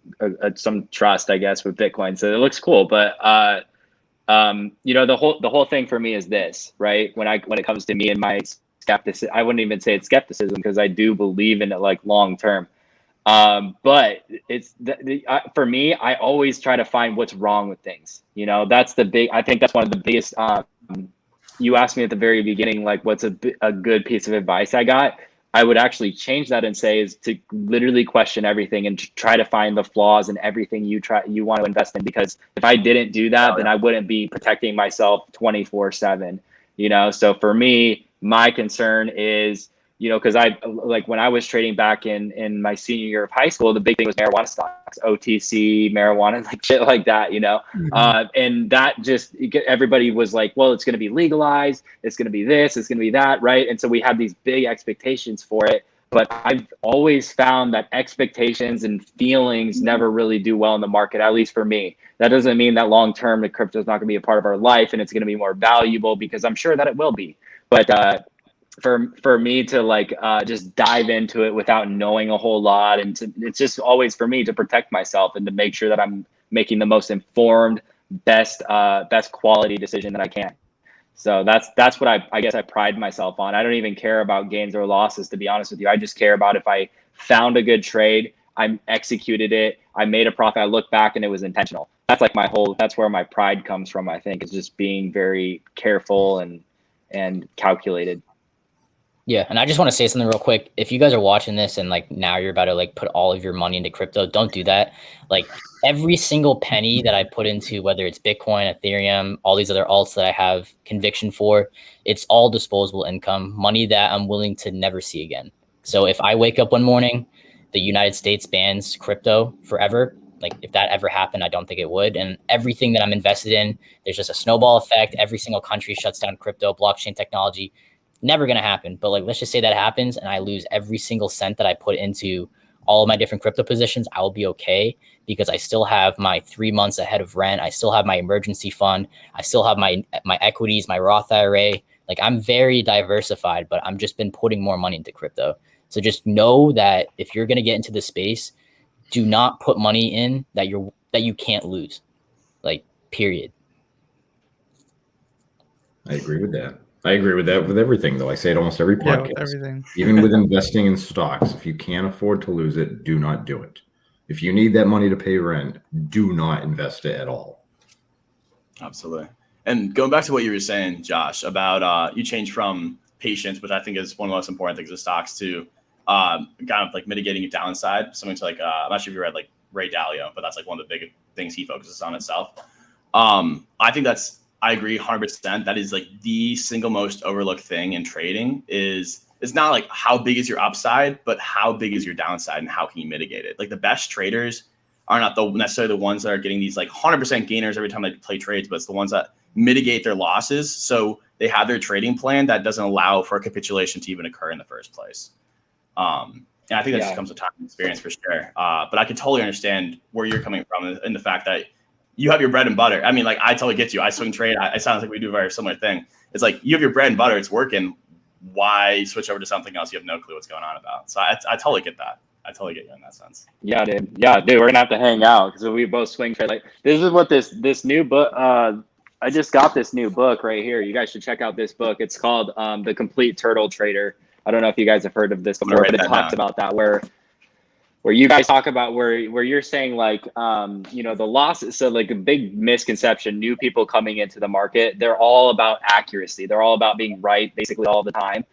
some trust, I guess, with Bitcoin, so it looks cool. But you know, the whole thing for me is this, right? When it comes to me and my skepticism, I wouldn't even say it's skepticism because I do believe in it like long term. But it's for me, I always try to find what's wrong with things. You know, I think that's one of the biggest. You asked me at the very beginning, like, what's a good piece of advice I got? I would actually change that and say is to literally question everything and try to find the flaws in everything you want to invest in. Because if I didn't do that, then I wouldn't be protecting myself 24/7. You know, so for me, my concern is, you know, because like when I was trading back in my senior year of high school, the big thing was marijuana stocks, OTC, marijuana, like shit like that, you know. And that just, everybody was like, well, it's going to be legalized, it's going to be this, it's going to be that, right? And so we had these big expectations for it. But I've always found that expectations and feelings never really do well in the market, at least for me. That doesn't mean that long term the crypto is not going to be a part of our life and it's going to be more valuable, because I'm sure that it will be. But for me to like just dive into it without knowing a whole lot, and it's just always for me to protect myself and to make sure that I'm making the most informed, best quality decision that I can. So that's what I guess I pride myself on. I don't even care about gains or losses, to be honest with you. I just care about if I found a good trade, I executed it, I made a profit, I look back and it was intentional. That's like that's where my pride comes from, I think, is just being very careful and calculated. Yeah, and I just want to say something real quick. If you guys are watching this and like now you're about to like put all of your money into crypto, don't do that. Like every single penny that I put into, whether it's Bitcoin, Ethereum, all these other alts that I have conviction for, it's all disposable income, money that I'm willing to never see again. So if I wake up one morning, the United States bans crypto forever, like if that ever happened, I don't think it would. And everything that I'm invested in, there's just a snowball effect. Every single country shuts down crypto, blockchain technology. Never going to happen. But like, let's just say that happens and I lose every single cent that I put into all of my different crypto positions. I will be okay, because I still have my 3 months ahead of rent. I still have my emergency fund. I still have my equities, my Roth IRA. Like, I'm very diversified, but I'm just been putting more money into crypto. So just know that if you're going to get into this space, do not put money in that you can't lose. Like, period. I agree with that. I agree with that with everything, though. I say it almost every podcast. With everything. Even with investing in stocks, if you can't afford to lose it, do not do it. If you need that money to pay rent, do not invest it at all. Absolutely. And going back to what you were saying, Josh, about you changed from patience, which I think is one of the most important things of stocks, to kind of like mitigating your downside. Something to like, I'm not sure if you read like Ray Dalio, but that's like one of the big things he focuses on itself. I agree 100%. That is like the single most overlooked thing in trading is it's not like how big is your upside, but how big is your downside and how can you mitigate it? Like the best traders are not necessarily the ones that are getting these like 100% gainers every time they play trades, but it's the ones that mitigate their losses. So they have their trading plan that doesn't allow for a capitulation to even occur in the first place. And I think that just comes with time and experience for sure. But I can totally understand where you're coming from in the fact that you have your bread and butter. I mean, like, I totally get you. I swing trade. It sounds like we do a very similar thing. It's like you have your bread and butter. It's working. Why switch over to something else you have no clue what's going on about? So I totally get that. I totally get you in that sense. Yeah, dude. We're gonna have to hang out because we both swing trade. Like, this is what this new book I just got this new book right here. You guys should check out this book. It's called The Complete Turtle Trader. I don't know if you guys have heard of this before, but it talks about that where you guys talk about where you're saying like, you know, the losses. So like a big misconception, new people coming into the market, they're all about accuracy. They're all about being right basically all the time.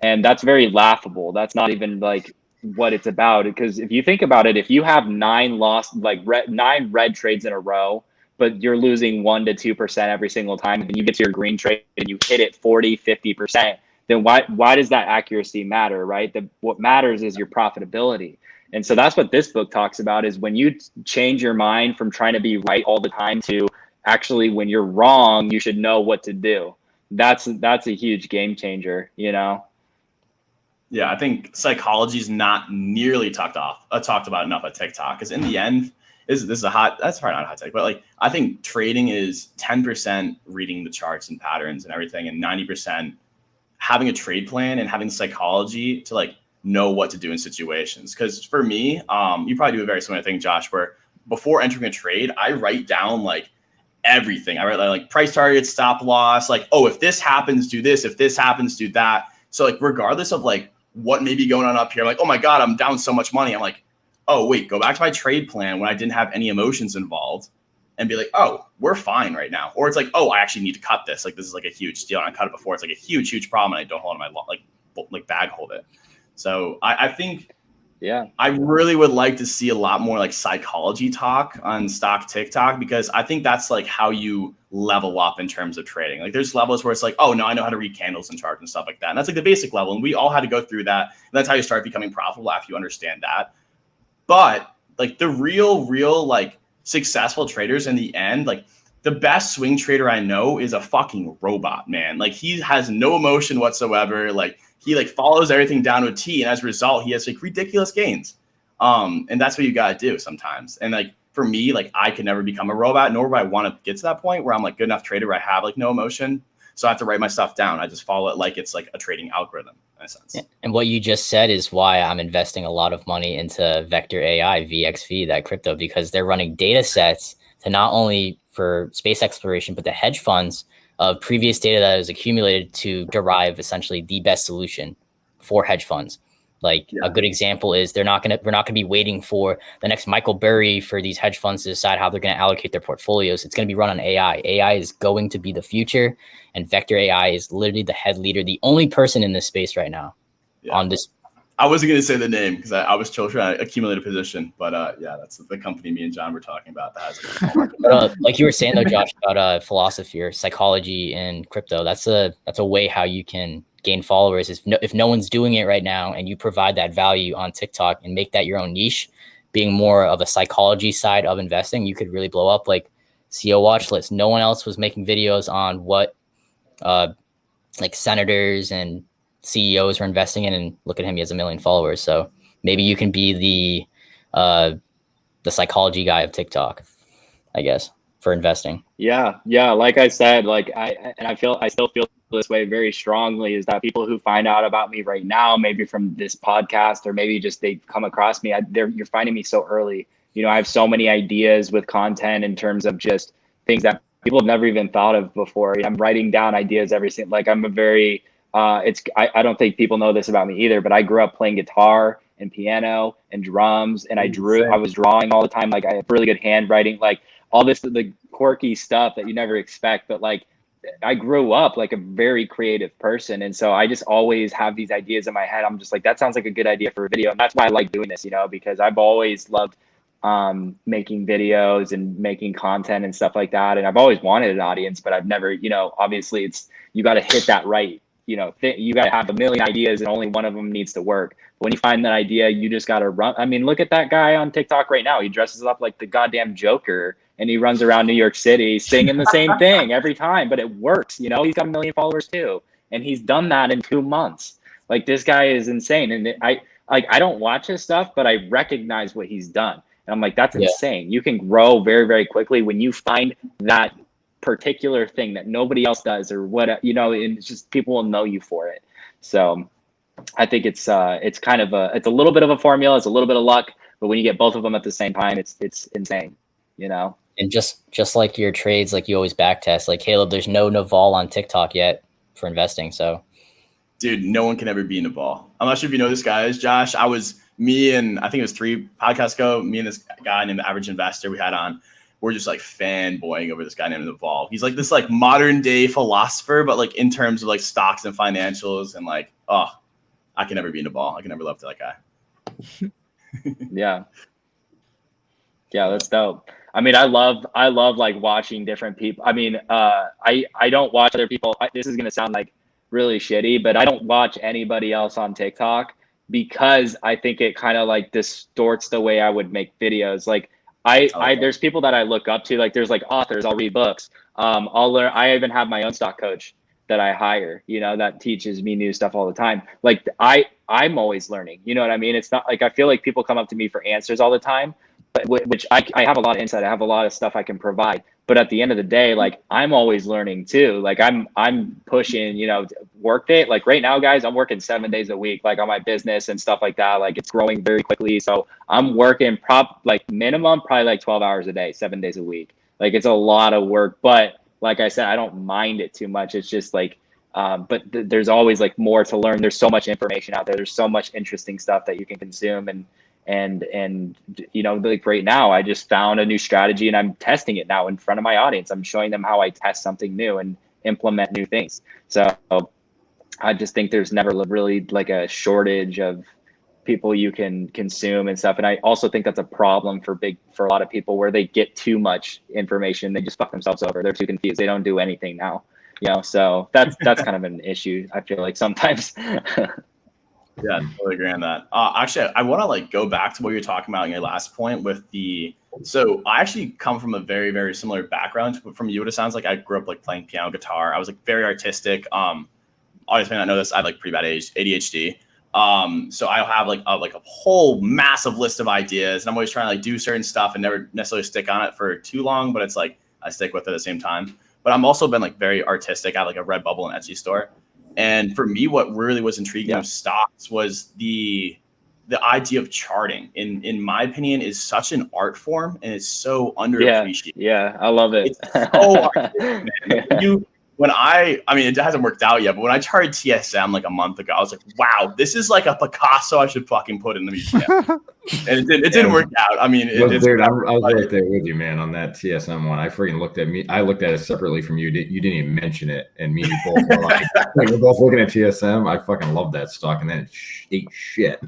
And that's very laughable. That's not even like what it's about. Because if you think about it, if you have 9 red trades in a row, but you're losing 1 to 2% every single time, and you get to your green trade and you hit it 40, 50%, then why does that accuracy matter, right? What matters is your profitability. And so that's what this book talks about, is when you change your mind from trying to be right all the time to actually when you're wrong, you should know what to do. That's a huge game changer, you know? Yeah, I think psychology is not nearly talked about enough at TikTok, because in the end, this is that's probably not a hot take, but like I think trading is 10% reading the charts and patterns and everything, and 90% having a trade plan and having the psychology to like know what to do in situations. Because for me, you probably do a very similar thing, Josh, where before entering a trade, I write down like everything. I write like price target, stop loss, like, oh, if this happens, do this. If this happens, do that. So like regardless of like what may be going on up here, I'm like, oh my God, I'm down so much money. I'm like, oh, wait, go back to my trade plan when I didn't have any emotions involved and be like, oh, we're fine right now. Or it's like, oh, I actually need to cut this. Like, this is like a huge deal. And I cut it before. It's like a huge, huge problem. And I don't hold on my bag hold it. So I think, yeah, I really would like to see a lot more like psychology talk on stock TikTok, because I think that's like how you level up in terms of trading. Like there's levels where it's like, oh no, I know how to read candles and charts and stuff like that. And that's like the basic level. And we all had to go through that. And that's how you start becoming profitable after you understand that. But like the real like successful traders in the end, like the best swing trader I know is a fucking robot, man. Like he has no emotion whatsoever. Like he like follows everything down to a T, and as a result, he has like ridiculous gains. And that's what you gotta do sometimes. And like for me, like I could never become a robot, nor would I want to get to that point where I'm like good enough trader where I have like no emotion. So I have to write my stuff down. I just follow it like it's like a trading algorithm in a sense. And what you just said is why I'm investing a lot of money into Vector AI, VXV, that crypto, because they're running data sets to not only for space exploration, but the hedge funds of previous data that was accumulated to derive essentially the best solution for hedge funds. Like a good example is we're not gonna be waiting for the next Michael Burry for these hedge funds to decide how they're gonna allocate their portfolios. It's gonna be run on AI. AI is going to be the future, and Vector AI is literally the head leader, the only person in this space right now on this. I wasn't going to say the name because I was still trying to accumulate a position, but yeah, that's the company me and John were talking about. That has but, like you were saying though, Josh, about philosophy or psychology in crypto. That's a way how you can gain followers. If no one's doing it right now, and you provide that value on TikTok and make that your own niche, being more of a psychology side of investing, you could really blow up. Like CEO Watchlist, no one else was making videos on what like senators and CEOs are investing in, and look at him, he has 1 million followers. So maybe you can be the psychology guy of TikTok, I guess, for investing. Yeah. Like I said, like I still feel this way very strongly, is that people who find out about me right now, maybe from this podcast, or maybe just they come across me, you're finding me so early. You know, I have so many ideas with content in terms of just things that people have never even thought of before. I'm writing down ideas every single, like I'm a very, I don't think people know this about me either, but I grew up playing guitar and piano and drums, and I was drawing all the time. Like I have really good handwriting, like all this, the quirky stuff that you never expect, but like I grew up like a very creative person. And so I just always have these ideas in my head. I'm just like, that sounds like a good idea for a video. And that's why I like doing this, you know, because I've always loved making videos and making content and stuff like that. And I've always wanted an audience, but I've never, you know, obviously you got to hit that right. You know, you got to have 1 million ideas and only one of them needs to work. But when you find that idea, you just got to run. I mean, look at that guy on TikTok right now. He dresses up like the goddamn Joker, and he runs around New York City singing the same thing every time, but it works. You know, he's got 1 million followers too. And he's done that in 2 months. Like, this guy is insane. And I don't watch his stuff, but I recognize what he's done. And I'm like, that's insane. You can grow very, very quickly when you find that particular thing that nobody else does, or what, you know, it's just people will know you for it. So I think it's kind of it's a little bit of a formula. It's a little bit of luck, but when you get both of them at the same time, it's insane, you know? And just like your trades, like you always back test. Like Caleb, there's no Naval on TikTok yet for investing. So, dude, no one can ever be Naval. I'm not sure if you know this guy is Josh. Me and I think it was 3 podcasts ago. Me and this guy named the Average Investor we had on. We're just like fanboying over this guy named Naval. He's like this like modern day philosopher, but like in terms of like stocks and financials and like, oh, I can never be Naval. I can never love that guy. Yeah, that's dope. I mean, I love like watching different people. I mean, I don't watch other people. This is gonna sound like really shitty, but I don't watch anybody else on TikTok because I think it kind of like distorts the way I would make videos. Like there's people that I look up to. Like there's like authors. I'll read books. I'll learn. I even have my own stock coach that I hire, that teaches me new stuff all the time. Like I'm always learning, you know what I mean? It's not like, I feel like people come up to me for answers all the time, but which I have a lot of insight. I have a lot of stuff I can provide, but at the end of the day, like I'm always learning too. Like I'm pushing, work day. Like right now, guys, I'm working 7 days a week, like on my business and stuff like that. Like it's growing very quickly. So I'm working minimum, probably like 12 hours a day, 7 days a week. Like it's a lot of work, but like I said, I don't mind it too much. It's just like, but there's always like more to learn. There's so much information out there. There's so much interesting stuff that you can consume. And like right now, I just found a new strategy and I'm testing it now in front of my audience. I'm showing them how I test something new and implement new things. So I just think there's never really like a shortage of people you can consume and stuff. And I also think that's a problem for a lot of people where they get too much information. They just fuck themselves over. They're too confused. They don't do anything now, so that's kind of an issue. I feel like sometimes. Yeah, I totally agree on that. Actually, I want to like go back to what you're talking about in your last point with so I actually come from a very, very similar background from you. What it sounds like I grew up like playing piano, guitar. I was like very artistic. Obviously, I know this. I had like pretty bad ADHD. So I have like a whole massive list of ideas, and I'm always trying to like do certain stuff and never necessarily stick on it for too long, but it's like I stick with it at the same time. But I'm also been like very artistic. I have like a Redbubble and Etsy store. And for me, what really was intriguing of stocks was the idea of charting. In my opinion, is such an art form and it's so underappreciated. Yeah, I love it. It's so artistic, man. I mean, it hasn't worked out yet, but when I charted TSM like a month ago, I was like, wow, this is like a Picasso I should fucking put in the museum. And it didn't work out. I mean, I was right there with you, man, on that TSM one. I freaking looked at I looked at it separately from you. You didn't even mention it. And me and you both were like we're both looking at TSM. I fucking love that stock. And then it ate shit.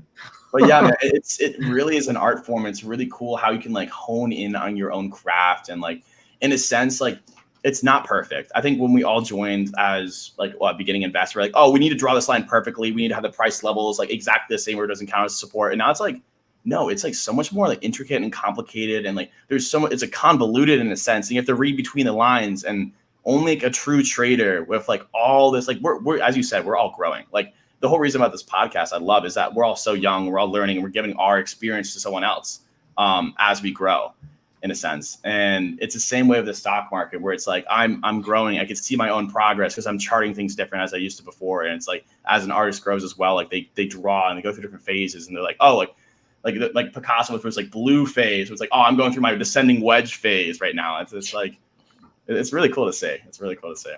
But yeah, man, it really is an art form. It's really cool how you can like hone in on your own craft. And like, in a sense, like, it's not perfect. I think when we all joined as like a beginning investor, we're like, oh, we need to draw this line perfectly. We need to have the price levels like exactly the same where it doesn't count as support. And now it's like, no, it's like so much more like intricate and complicated. And like, there's so much, it's a convoluted in a sense. And you have to read between the lines, and only like a true trader with like all this, like we're, as you said, we're all growing. Like the whole reason about this podcast I love is that we're all so young, we're all learning, and we're giving our experience to someone else as we grow, in a sense. And it's the same way with the stock market, where it's like I'm growing. I can see my own progress because I'm charting things different as I used to before. And it's like as an artist grows as well, like they draw and they go through different phases, and they're like, oh, like Picasso was like blue phase. It was like, oh, I'm going through my descending wedge phase right now. It's like it's really cool to see. It's really cool to see.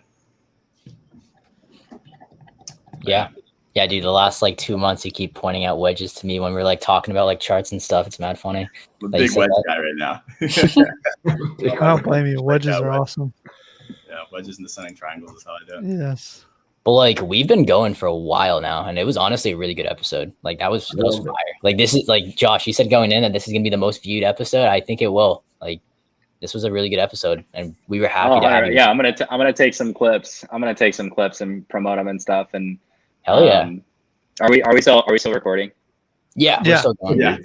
Yeah, dude, the last like 2 months you keep pointing out wedges to me when we're like talking about like charts and stuff. It's mad funny. I'm a big wedge guy right now. I don't blame you. Wedges are awesome. Yeah, wedges and descending triangles is how I do it. Yes. But like we've been going for a while now, and it was honestly a really good episode. Like that was fire. Like this is like Josh, you said going in that this is gonna be the most viewed episode. I think it will. Like this was a really good episode, and we were happy to have you. Yeah, I'm gonna take some clips. I'm gonna take some clips and promote them and stuff. And hell yeah. Are we still recording? Yeah, we're still going. Yeah.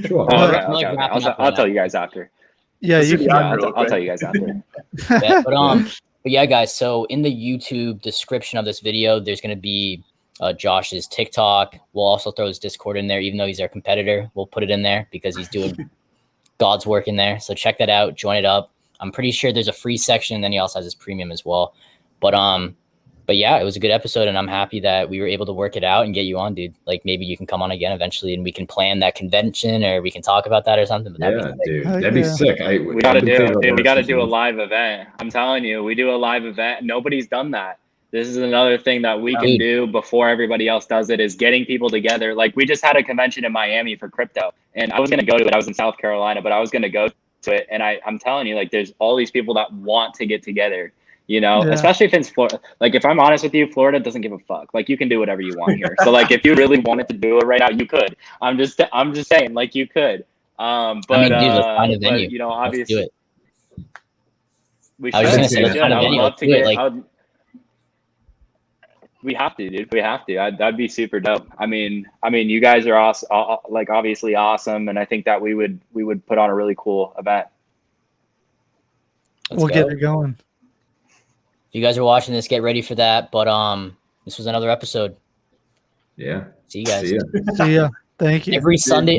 Sure. Okay. I'll tell you guys after. Yeah, you can. I'll tell you guys after. Yeah, but yeah, guys. So in the YouTube description of this video, there's gonna be Josh's TikTok. We'll also throw his Discord in there, even though he's our competitor. We'll put it in there because he's doing God's work in there. So check that out. Join it up. I'm pretty sure there's a free section, and then he also has his premium as well. But but yeah, it was a good episode, and I'm happy that we were able to work it out and get you on, dude. Like maybe you can come on again eventually, and we can plan that convention, or we can talk about that or something. But Yeah, dude, that'd be sick. We gotta do a live event. I'm telling you, we do a live event. Nobody's done that. This is another thing that we can do before everybody else does it, is getting people together. Like we just had a convention in Miami for crypto, and I was going to go to it. I was in South Carolina, but I was going to go to it. And I'm telling you, like, there's all these people that want to get together, you know, especially if it's Florida. Like, if I'm honest with you, Florida doesn't give a fuck. Like, you can do whatever you want here. So like, if you really wanted to do it right now, you could. I'm just saying, like, you could. But, I mean, dude, let's find a venue. But, you know, obviously, we should. I would love to get. We have to, dude. We have to. That'd be super dope. I mean, you guys are awesome. Like, obviously awesome, and I think that we would put on a really cool event. We'll get it going. If you guys are watching this, get ready for that. But this was another episode. Yeah. See you guys. See ya. Thank you. Every Sunday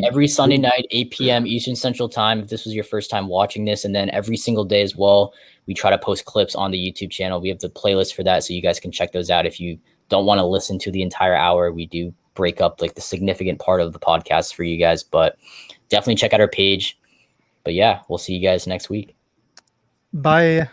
night, 8 p.m. Eastern Central Time, if this was your first time watching this, and then every single day as well, we try to post clips on the YouTube channel. We have the playlist for that, so you guys can check those out. If you don't want to listen to the entire hour, we do break up like the significant part of the podcast for you guys, but definitely check out our page. But yeah, we'll see you guys next week. Bye.